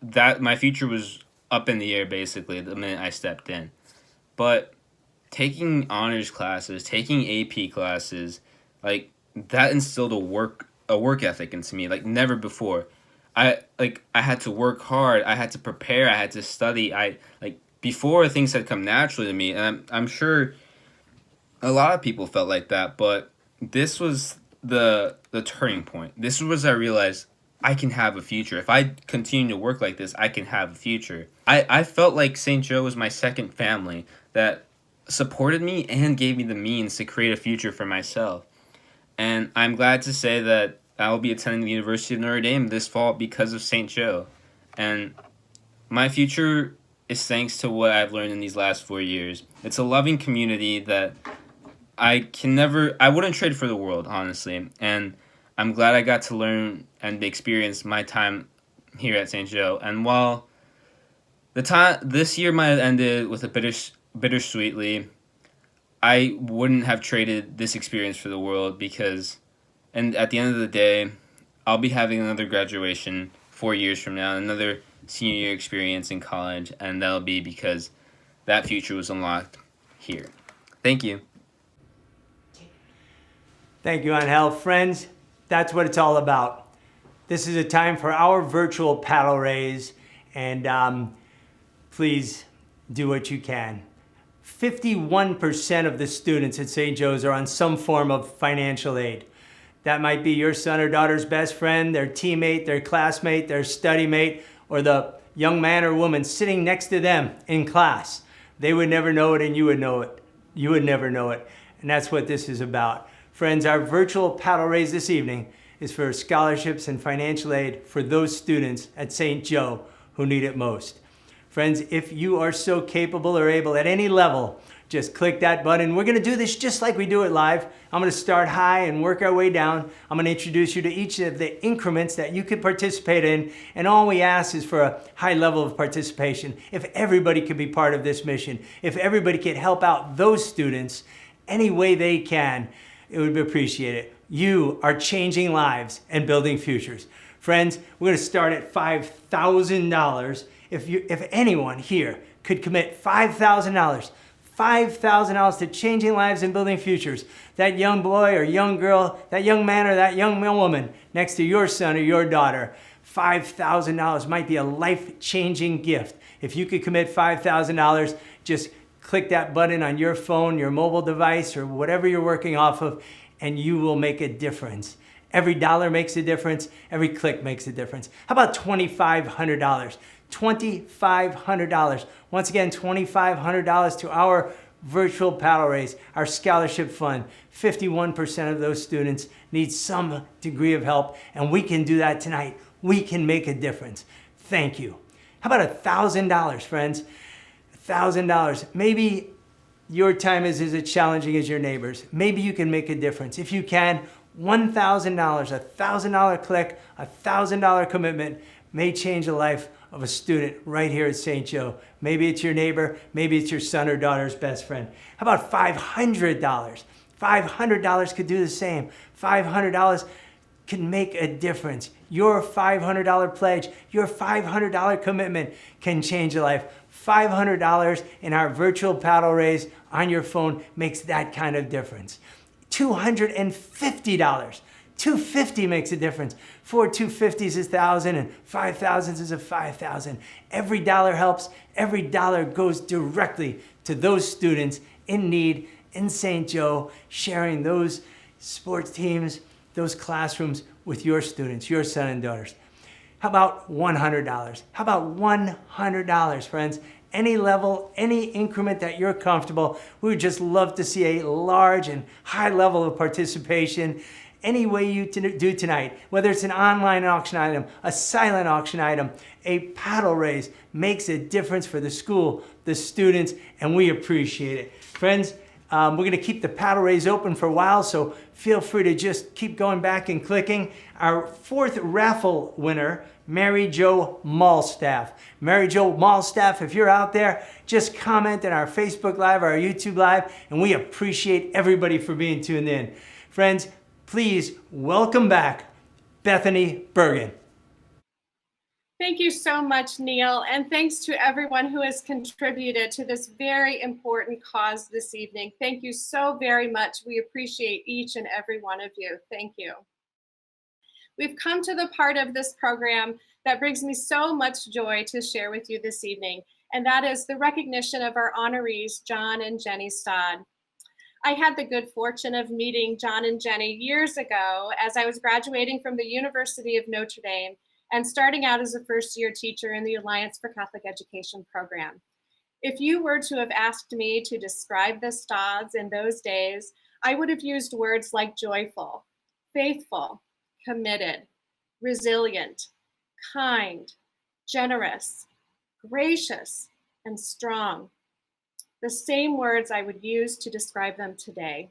that my future was up in the air basically the minute I stepped in. But taking honors classes, taking AP classes, like, that instilled a work ethic into me like never before. I had to work hard. I had to prepare. I had to study. Before, things had come naturally to me, and I'm sure a lot of people felt like that. But this was the turning point. This was I realized I can have a future. If I continue to work like this, I can have a future. I felt like St. Joe was my second family that supported me and gave me the means to create a future for myself. And I'm glad to say that I will be attending the University of Notre Dame this fall because of St. Joe. And my future is thanks to what I've learned in these last 4 years. It's a loving community that I wouldn't trade for the world, honestly. And I'm glad I got to learn and experience my time here at St. Joe. And while this year might have ended with a bittersweetly, I wouldn't have traded this experience for the world and at the end of the day, I'll be having another graduation 4 years from now, another senior year experience in college, and that'll be because that future was unlocked here. Thank you. Thank you, Angel. Friends, that's what it's all about. This is a time for our virtual paddle raise, and please do what you can. 51% of the students at St. Joe's are on some form of financial aid. That might be your son or daughter's best friend, their teammate, their classmate, their study mate, or the young man or woman sitting next to them in class. They would never know it and you would know it. You would never know it. And that's what this is about. Friends, our virtual paddle raise this evening is for scholarships and financial aid for those students at St. Joe who need it most. Friends, if you are so capable or able at any level, just click that button. We're gonna do this just like we do it live. I'm gonna start high and work our way down. I'm gonna introduce you to each of the increments that you could participate in, and all we ask is for a high level of participation. If everybody could be part of this mission, if everybody could help out those students any way they can, it would be appreciated. You are changing lives and building futures. Friends, we're gonna start at $5,000. If anyone here could commit $5,000 to changing lives and building futures, that young boy or young girl, that young man or that young woman next to your son or your daughter, $5,000 might be a life-changing gift. If you could commit $5,000, just click that button on your phone, your mobile device, or whatever you're working off of, and you will make a difference. Every dollar makes a difference. Every click makes a difference. How about $2,500? $2,500. Once again, $2,500 to our virtual paddle raise, our scholarship fund. 51% of those students need some degree of help, and we can do that tonight. We can make a difference. Thank you. How about $1,000, friends? $1,000. Maybe your time is as challenging as your neighbor's. Maybe you can make a difference. If you can, $1,000, $1,000 click, $1,000 commitment may change the life of a student right here at St. Joe. Maybe it's your neighbor, maybe it's your son or daughter's best friend. How about $500? $500 could do the same. $500 can make a difference. Your $500 pledge, your $500 commitment can change your life. $500 in our virtual paddle raise on your phone makes that kind of difference. $250. $250 makes a difference. 4 $250s is 1,000 and 5,000s is a 5,000. Every dollar helps. Every dollar goes directly to those students in need in St. Joe, sharing those sports teams, those classrooms with your students, your son and daughters. How about $100? How about $100, friends? Any level, any increment that you're comfortable. We would just love to see a large and high level of participation. Any way you do tonight, whether it's an online auction item, a silent auction item, a paddle raise, makes a difference for the school, the students, and we appreciate it. Friends, we're going to keep the paddle raise open for a while, so feel free to just keep going back and clicking. Our fourth raffle winner, Mary Jo Malstaff. Mary Jo Malstaff, if you're out there, just comment on our Facebook Live or our YouTube Live, and we appreciate everybody for being tuned in. Friends, please welcome back Bethany Bergen. Thank you so much, Neil, and thanks to everyone who has contributed to this very important cause this evening. Thank you so very much. We appreciate each and every one of you. Thank you. We've come to the part of this program that brings me so much joy to share with you this evening, and that is the recognition of our honorees, John and Jenny Stodd. I had the good fortune of meeting John and Jenny years ago as I was graduating from the University of Notre Dame and starting out as a first-year teacher in the Alliance for Catholic Education program. If you were to have asked me to describe the Stodds in those days, I would have used words like joyful, faithful, committed, resilient, kind, generous, gracious, and strong. The same words I would use to describe them today.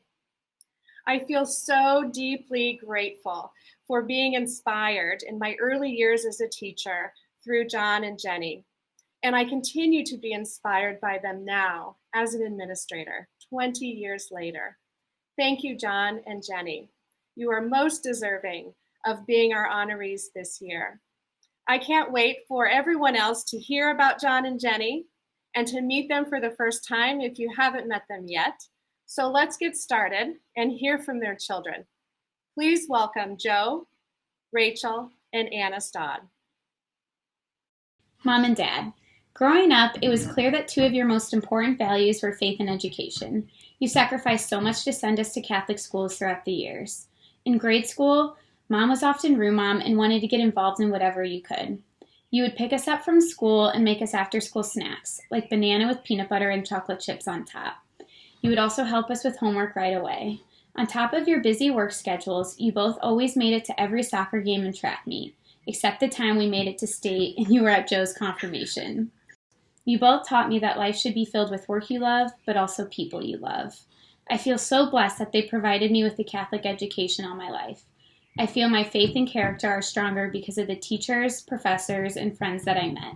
I feel so deeply grateful for being inspired in my early years as a teacher through John and Jenny. And I continue to be inspired by them now as an administrator, 20 years later. Thank you, John and Jenny. You are most deserving of being our honorees this year. I can't wait for everyone else to hear about John and Jenny and to meet them for the first time if you haven't met them yet. So let's get started and hear from their children. Please welcome Joe, Rachel, and Anna Stodd. Mom and Dad, growing up, it was clear that two of your most important values were faith and education. You sacrificed so much to send us to Catholic schools throughout the years. In grade school, Mom was often room mom and wanted to get involved in whatever you could. You would pick us up from school and make us after-school snacks, like banana with peanut butter and chocolate chips on top. You would also help us with homework right away. On top of your busy work schedules, you both always made it to every soccer game and track meet, except the time we made it to state and you were at Joe's confirmation. You both taught me that life should be filled with work you love, but also people you love. I feel so blessed that they provided me with the Catholic education all my life. I feel my faith and character are stronger because of the teachers, professors, and friends that I met.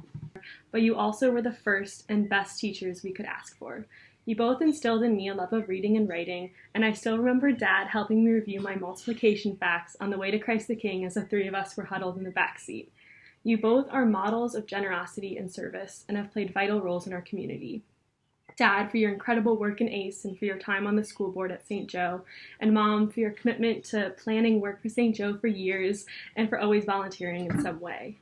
But you also were the first and best teachers we could ask for. You both instilled in me a love of reading and writing, and I still remember Dad helping me review my multiplication facts on the way to Christ the King as the three of us were huddled in the back seat. You both are models of generosity and service and have played vital roles in our community. Dad, for your incredible work in ACE and for your time on the school board at St. Joe, and Mom, for your commitment to planning work for St. Joe for years and for always volunteering in some way.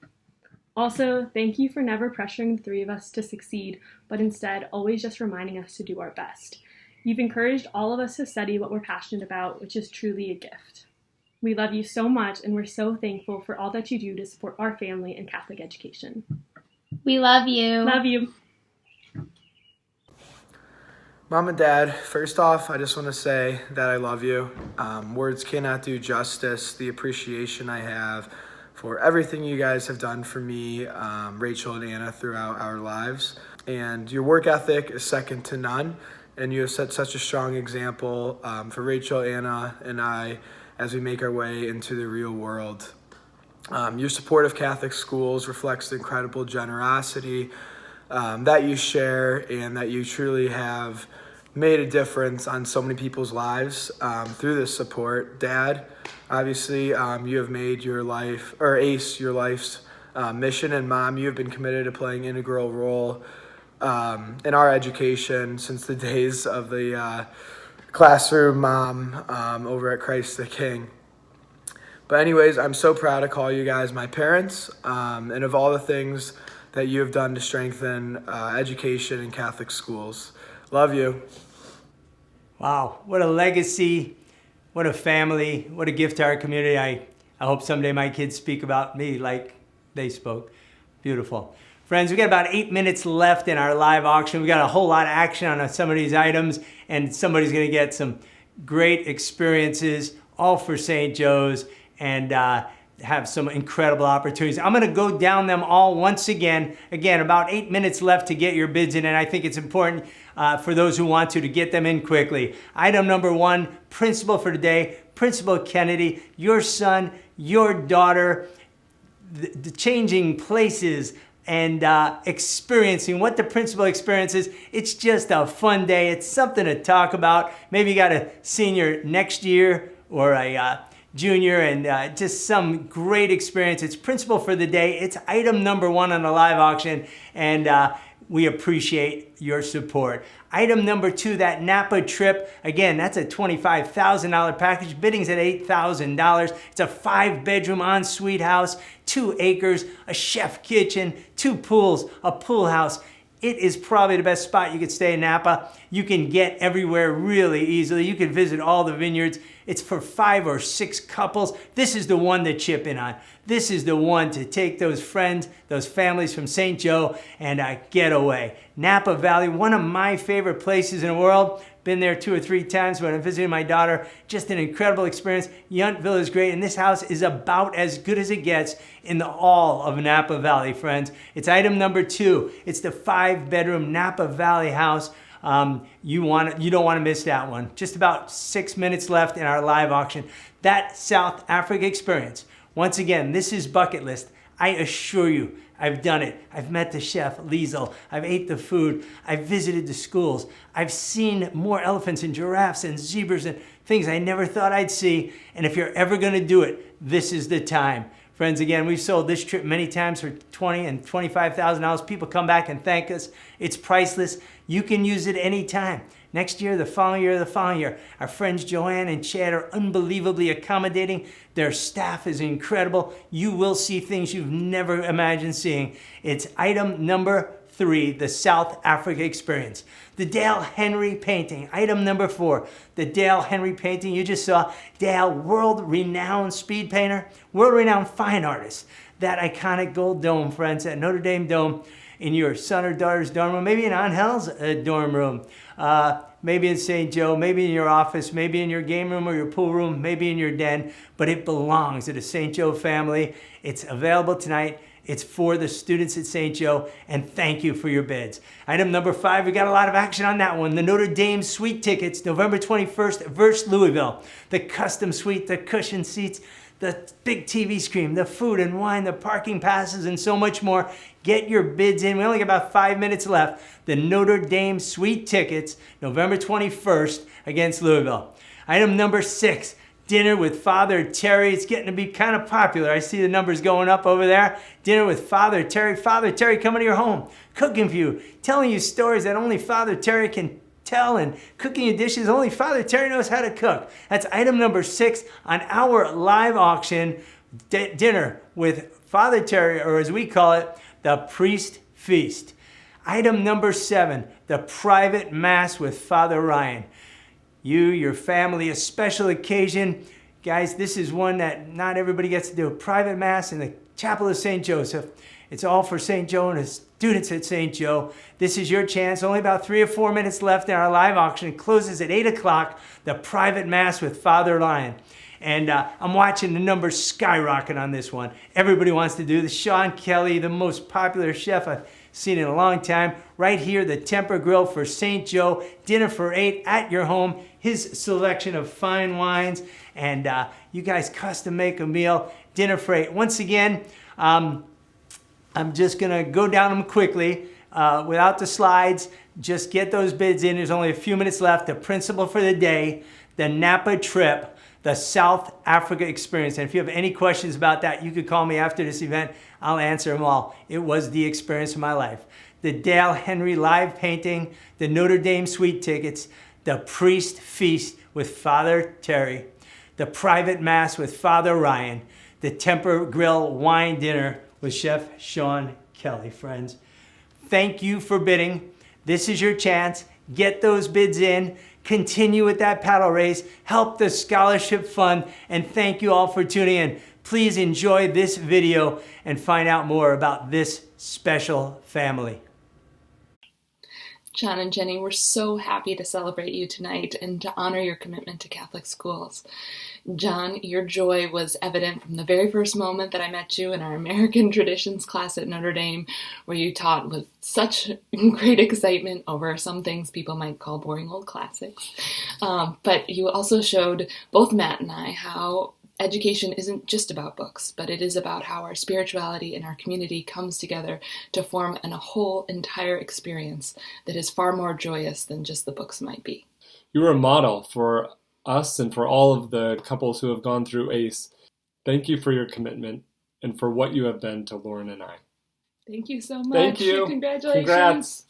Also, thank you for never pressuring the three of us to succeed, but instead always just reminding us to do our best. You've encouraged all of us to study what we're passionate about, which is truly a gift. We love you so much, and we're so thankful for all that you do to support our family and Catholic education. We love you. Love you. Mom and Dad, first off, I just want to say that I love you. Words cannot do justice, the appreciation I have for everything you guys have done for me, Rachel and Anna, throughout our lives. And your work ethic is second to none, and you have set such a strong example for Rachel, Anna, and I as we make our way into the real world. Your support of Catholic schools reflects the incredible generosity that you share, and that you truly have made a difference on so many people's lives through this support. Dad, obviously, you have made your life, or ACE, your life's mission, and Mom, you have been committed to playing an integral role in our education since the days of the classroom mom over at Christ the King. But anyways, I'm so proud to call you guys my parents, and of all the things that you have done to strengthen education in Catholic schools. Love you. Wow, what a legacy, what a family, what a gift to our community. I hope someday my kids speak about me like they spoke. Beautiful. Friends, we got about 8 minutes left in our live auction. We got a whole lot of action on some of these items, and somebody's going to get some great experiences, all for St. Joe's, and have some incredible opportunities. I'm going to go down them all once again. Again, about 8 minutes left to get your bids in, and I think it's important for those who want to get them in quickly. Item number 1, principal for today, Principal Kennedy, your son, your daughter, the changing places and experiencing what the principal experiences. It's just a fun day. It's something to talk about. Maybe you got a senior next year or a junior, and just some great experience. It's principal for the day. It's item number 1 on the live auction, and we appreciate your support. Item number 2, that Napa trip. Again, that's a $25,000 package. Bidding's at $8,000. It's a 5-bedroom ensuite house, 2 acres, a chef kitchen, 2 pools, a pool house. It is probably the best spot you could stay in Napa. You can get everywhere really easily. You can visit all the vineyards. It's for 5 or 6 couples. This is the one to chip in on. This is the one to take those friends, those families from St. Joe and get away. Napa Valley, one of my favorite places in the world. Been there 2 or 3 times when I visited my daughter. Just an incredible experience. Yountville is great, and this house is about as good as it gets in all of Napa Valley, friends. It's item number 2. It's the 5-bedroom Napa Valley house. You don't want to miss that one. Just about 6 minutes left in our live auction. That South Africa experience. Once again, this is bucket list. I assure you, I've done it. I've met the chef, Liesel. I've ate the food. I've visited the schools. I've seen more elephants and giraffes and zebras and things I never thought I'd see. And if you're ever going to do it, this is the time. Friends, again, we've sold this trip many times for $20,000 and $25,000. People come back and thank us. It's priceless. You can use it anytime. Next year, the following year, the following year. Our friends Joanne and Chad are unbelievably accommodating. Their staff is incredible. You will see things you've never imagined seeing. It's item number 3, the South Africa experience. The Dale Henry painting. Item number 4, the Dale Henry painting. You just saw Dale, world-renowned speed painter, world-renowned fine artist. That iconic gold dome, friends, that Notre Dame dome in your son or daughter's dorm room, maybe in Angel's dorm room, maybe in St. Joe, maybe in your office, maybe in your game room or your pool room, maybe in your den, but it belongs to the St. Joe family. It's available tonight. It's for the students at St. Joe, and thank you for your bids. Item number 5, we got a lot of action on that one. The Notre Dame suite tickets, November 21st versus Louisville. The custom suite, the cushion seats, the big TV screen, the food and wine, the parking passes, and so much more. Get your bids in. We only got about 5 minutes left. The Notre Dame suite tickets, November 21st against Louisville. Item number 6, dinner with Father Terry. It's getting to be kind of popular. I see the numbers going up over there. Dinner with Father Terry. Father Terry coming to your home, cooking for you, telling you stories that only Father Terry can tell, and cooking you dishes only Father Terry knows how to cook. That's item number 6 on our live auction, dinner with Father Terry, or as we call it, the Priest Feast. Item number 7, the private mass with Father Ryan. You, your family, a special occasion. Guys, this is one that not everybody gets to do. A private mass in the Chapel of St. Joseph. It's all for St. Joe and his students at St. Joe. This is your chance. Only about 3 or 4 minutes left in our live auction. It closes at 8 o'clock, the private mass with Father Ryan. And I'm watching the numbers skyrocket on this one. Everybody wants to do this. Sean Kelly, the most popular chef I've seen in a long time. Right here, the Temper Grill for St. Joe. Dinner for 8 at your home. His selection of fine wines. And you guys custom make a meal. Dinner for 8. Once again, I'm just going to go down them quickly without the slides. Just get those bids in. There's only a few minutes left. The principal for the day, the Napa trip, the South Africa experience. And if you have any questions about that, you could call me after this event. I'll answer them all. It was the experience of my life. The Dale Henry live painting, the Notre Dame suite tickets, the Priest Feast with Father Terry, the private mass with Father Ryan, the Temper Grill wine dinner with Chef Sean Kelly, friends. Thank you for bidding. This is your chance. Get those bids in. Continue with that paddle race. Help the scholarship fund. And thank you all for tuning in. Please enjoy this video and find out more about this special family. John and Jenny, we're so happy to celebrate you tonight and to honor your commitment to Catholic schools. John, your joy was evident from the very first moment that I met you in our American Traditions class at Notre Dame, where you taught with such great excitement over some things people might call boring old classics. But you also showed both Matt and I how education isn't just about books, but it is about how our spirituality and our community comes together to form a whole entire experience that is far more joyous than just the books might be. You were a model for us and for all of the couples who have gone through ACE. Thank you for your commitment and for what you have been to Lauren and I. Thank you so much. Thank you. Congratulations. Congrats.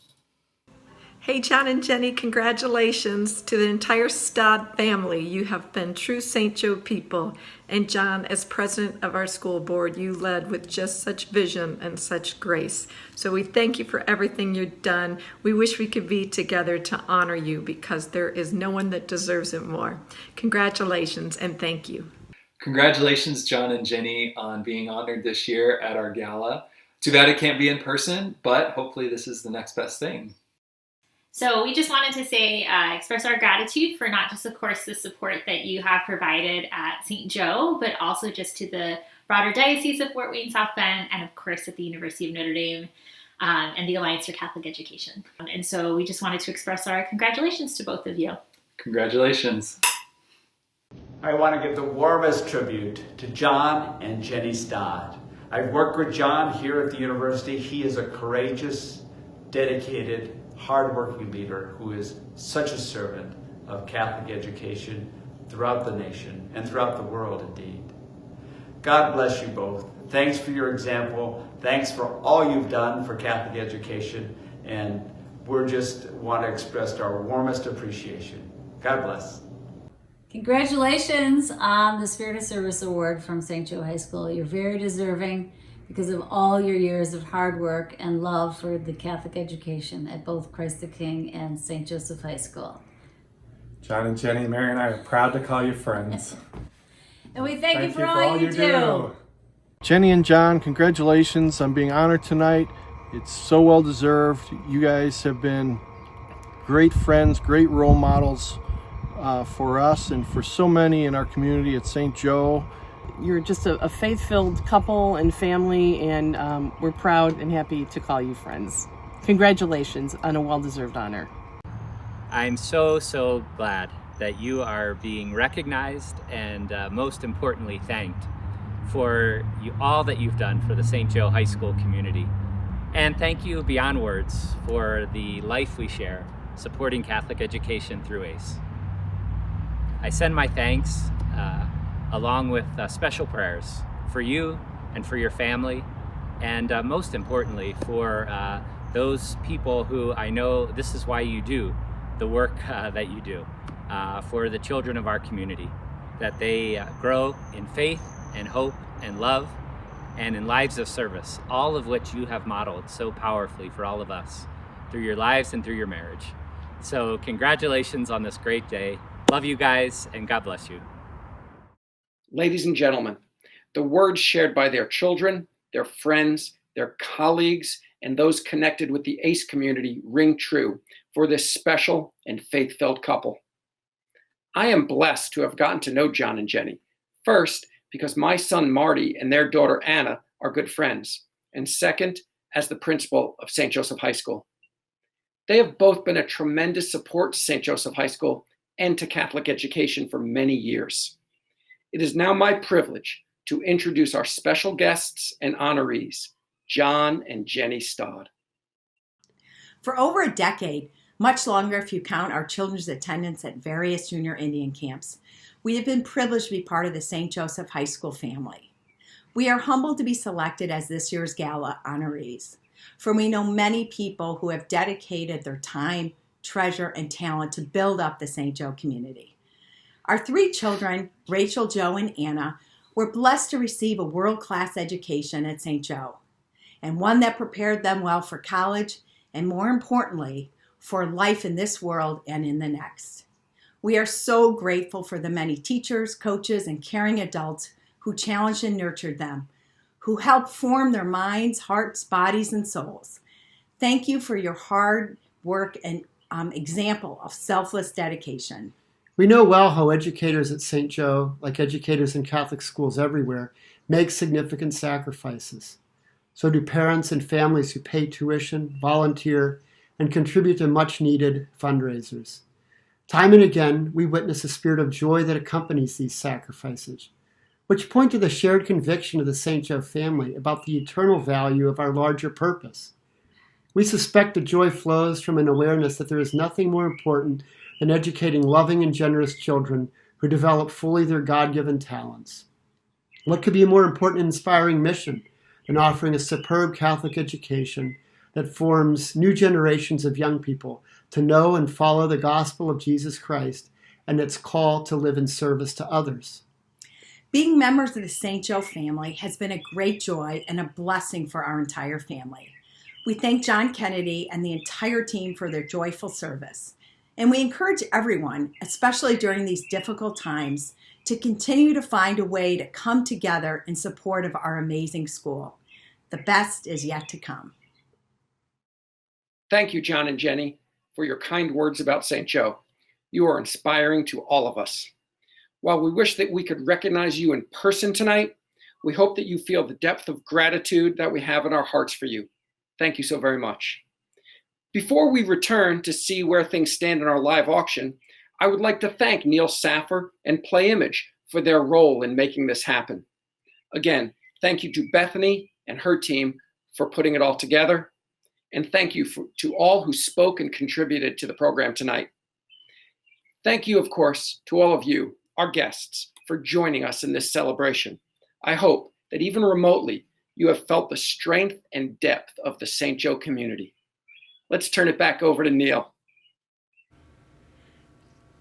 Hey, John and Jenny, congratulations to the entire Stott family. You have been true St. Joe people. And John, as president of our school board, you led with just such vision and such grace. So we thank you for everything you've done. We wish we could be together to honor you because there is no one that deserves it more. Congratulations and thank you. Congratulations, John and Jenny, on being honored this year at our gala. Too bad it can't be in person, but hopefully this is the next best thing. So we just wanted to say, express our gratitude for not just, of course, the support that you have provided at St. Joe, but also just to the broader Diocese of Fort Wayne South Bend, and of course at the University of Notre Dame and the Alliance for Catholic Education. And so we just wanted to express our congratulations to both of you. Congratulations. I want to give the warmest tribute to John and Jenny Stott. I've worked with John here at the university. He is a courageous, dedicated, hardworking leader who is such a servant of Catholic education throughout the nation and throughout the world indeed. God bless you both. Thanks for your example. Thanks for all you've done for Catholic education. And we just want to express our warmest appreciation. God bless. Congratulations on the Spirit of Service Award from St. Joe High School. You're very deserving. because of all your years of hard work and love for the Catholic education at both Christ the King and St. Joseph High School. John and Jenny, Mary and I are proud to call you friends. And we thank you for all you do. Jenny and John, congratulations on being honored tonight. It's so well deserved. You guys have been great friends, great role models for us and for so many in our community at St. Joe. You're just a faith-filled couple and family, and we're proud and happy to call you friends. Congratulations on a well-deserved honor. I'm so glad that you are being recognized and most importantly thanked for all that you've done for the St. Joe High School community. And thank you beyond words for the life we share supporting Catholic education through ACE. I send my thanks along with special prayers for you and for your family, and most importantly for those people who I know this is why you do the work that you do, for the children of our community, that they grow in faith and hope and love and in lives of service, all of which you have modeled so powerfully for all of us through your lives and through your marriage. So congratulations on this great day. Love you guys, and God bless you. Ladies and gentlemen, the words shared by their children, their friends, their colleagues, and those connected with the ACE community ring true for this special and faith-filled couple. I am blessed to have gotten to know John and Jenny. First, because my son Marty and their daughter Anna are good friends, and second, as the principal of St. Joseph High School. They have both been a tremendous support to St. Joseph High School and to Catholic education for many years. It is now my privilege to introduce our special guests and honorees, John and Jenny Stodd. For over a decade, much longer if you count our children's attendance at various junior Indian camps, we have been privileged to be part of the St. Joseph High School family. We are humbled to be selected as this year's Gala honorees, for we know many people who have dedicated their time, treasure, and talent to build up the St. Joe community. Our three children, Rachel, Joe, and Anna, were blessed to receive a world-class education at St. Joe, and one that prepared them well for college, and more importantly, for life in this world and in the next. We are so grateful for the many teachers, coaches, and caring adults who challenged and nurtured them, who helped form their minds, hearts, bodies, and souls. Thank you for your hard work and example of selfless dedication. We know well how educators at St. Joe, like educators in Catholic schools everywhere, make significant sacrifices. So do parents and families who pay tuition, volunteer, and contribute to much-needed fundraisers. Time and again, we witness a spirit of joy that accompanies these sacrifices, which point to the shared conviction of the St. Joe family about the eternal value of our larger purpose. We suspect the joy flows from an awareness that there is nothing more important than educating loving and generous children who develop fully their God-given talents. What could be a more important and inspiring mission than offering a superb Catholic education that forms new generations of young people to know and follow the gospel of Jesus Christ and its call to live in service to others? Being members of the St. Joe family has been a great joy and a blessing for our entire family. We thank John Kennedy and the entire team for their joyful service. And we encourage everyone, especially during these difficult times, to continue to find a way to come together in support of our amazing school. The best is yet to come. Thank you, John and Jenny, for your kind words about St. Joe. You are inspiring to all of us. While we wish that we could recognize you in person tonight, we hope that you feel the depth of gratitude that we have in our hearts for you. Thank you so very much. Before we return to see where things stand in our live auction, I would like to thank Neil Saffer and Play Image for their role in making this happen. Again, thank you to Bethany and her team for putting it all together. And thank you to all who spoke and contributed to the program tonight. Thank you, of course, to all of you, our guests, for joining us in this celebration. I hope that even remotely, you have felt the strength and depth of the St. Joe community. Let's turn it back over to Neil.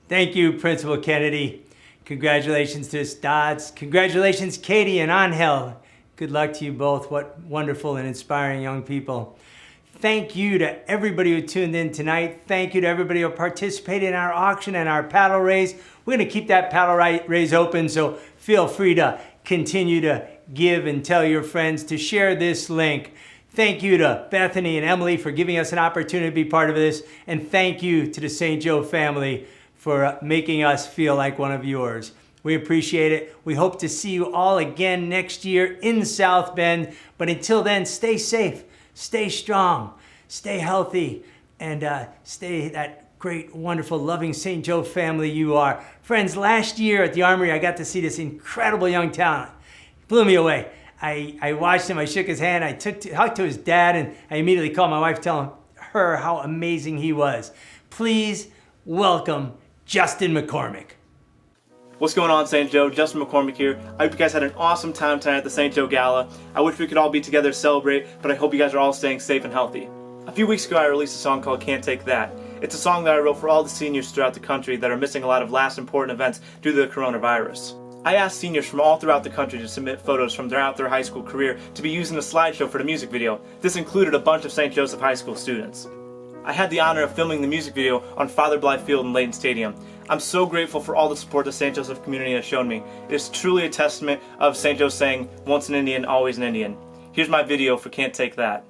Thank you, Principal Kennedy. Congratulations to the Stodds. Congratulations, Katie and Angel. Good luck to you both. What wonderful and inspiring young people. Thank you to everybody who tuned in tonight. Thank you to everybody who participated in our auction and our paddle race. We're going to keep that paddle race open, so feel free to continue to give and tell your friends to share this link. Thank you to Bethany and Emily for giving us an opportunity to be part of this. And thank you to the St. Joe family for making us feel like one of yours. We appreciate it. We hope to see you all again next year in South Bend. But until then, stay safe, stay strong, stay healthy, and stay that great, wonderful, loving St. Joe family you are. Friends, last year at the Armory, I got to see this incredible young talent. He blew me away. I watched him, I shook his hand, I talked to his dad, and I immediately called my wife telling her how amazing he was. Please welcome Justin McCormick. What's going on, St. Joe? Justin McCormick here. I hope you guys had an awesome time tonight at the St. Joe Gala. I wish we could all be together to celebrate, but I hope you guys are all staying safe and healthy. A few weeks ago, I released a song called Can't Take That. It's a song that I wrote for all the seniors throughout the country that are missing a lot of last important events due to the coronavirus. I asked seniors from all throughout the country to submit photos from throughout their high school career to be used in a slideshow for the music video. This included a bunch of St. Joseph High School students. I had the honor of filming the music video on Father Bly Field in Layton Stadium. I'm so grateful for all the support the St. Joseph community has shown me. It is truly a testament of St. Joe saying, once an Indian, always an Indian. Here's my video for Can't Take That.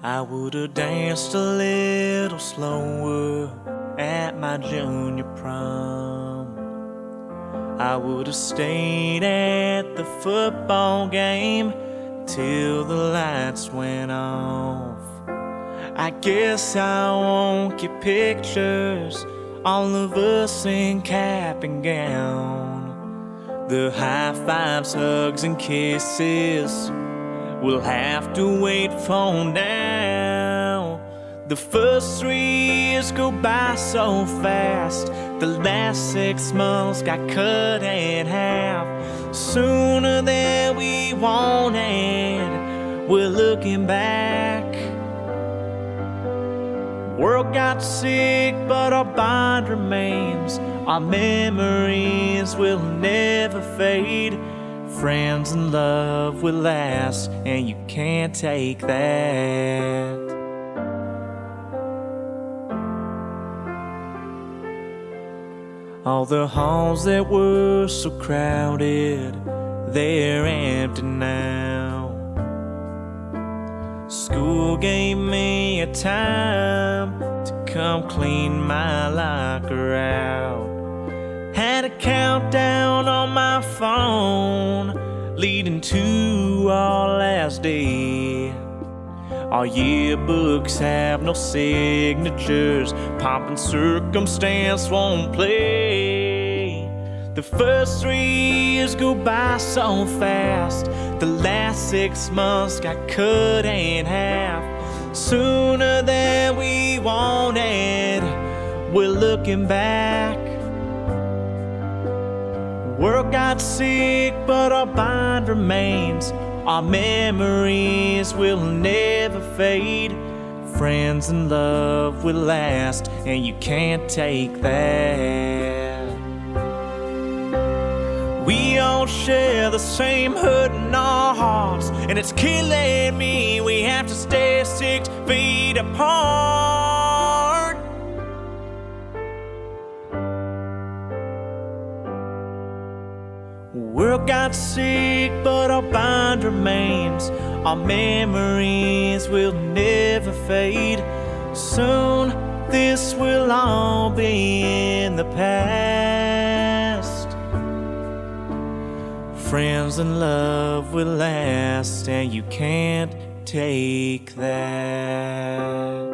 I would've danced a little slower at my junior prom. I would've stayed at the football game till the lights went off. I guess I won't get pictures, all of us in cap and gown. The high fives, hugs, and kisses we'll have to wait for now. The first 3 years go by so fast. The last 6 months got cut in half. Sooner than we wanted, we're looking back. World got sick, but our bond remains. Our memories will never fade. Friends and love will last, and you can't take that. All the halls that were so crowded, they're empty now. School gave me a time to come clean my locker out. Had a countdown on my phone leading to our last day. Our yearbooks have no signatures, pomp and circumstance won't play. The first 3 years go by so fast. The last 6 months got cut in half. Sooner than we wanted, we're looking back. World got sick, but our bond remains. Our memories will never fade. Friends and love will last, and you can't take that. We all share the same hurt in our hearts, and it's killing me. We have to stay 6 feet apart. World got sick, but our bond remains. Our memories will never fade. Soon this will all be in the past. Friends and love will last, and you can't take that.